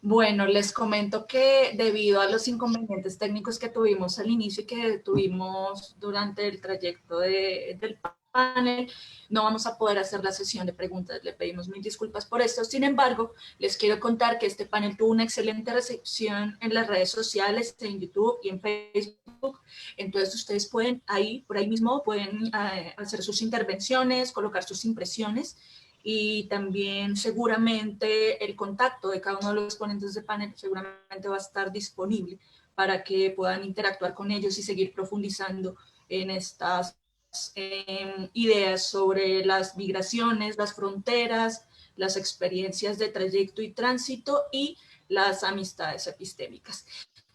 Bueno, les comento que debido a los inconvenientes técnicos que tuvimos al inicio y que tuvimos durante el trayecto del panel, no vamos a poder hacer la sesión de preguntas. Le pedimos mil disculpas por esto. Sin embargo, les quiero contar que este panel tuvo una excelente recepción en las redes sociales, en YouTube y en Facebook. Entonces, ustedes pueden por ahí mismo, pueden hacer sus intervenciones, colocar sus impresiones. Y también seguramente el contacto de cada uno de los ponentes de panel seguramente va a estar disponible para que puedan interactuar con ellos y seguir profundizando en estas ideas sobre las migraciones, las fronteras, las experiencias de trayecto y tránsito y las amistades epistémicas.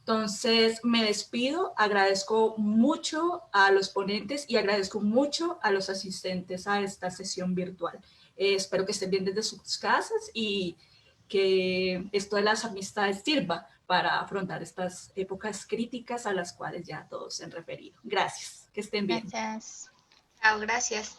Entonces, me despido, agradezco mucho a los ponentes y agradezco mucho a los asistentes a esta sesión virtual. Espero que estén bien desde sus casas y que esto de las amistades sirva para afrontar estas épocas críticas a las cuales ya todos se han referido. Gracias, que estén bien. Gracias. Chao, gracias.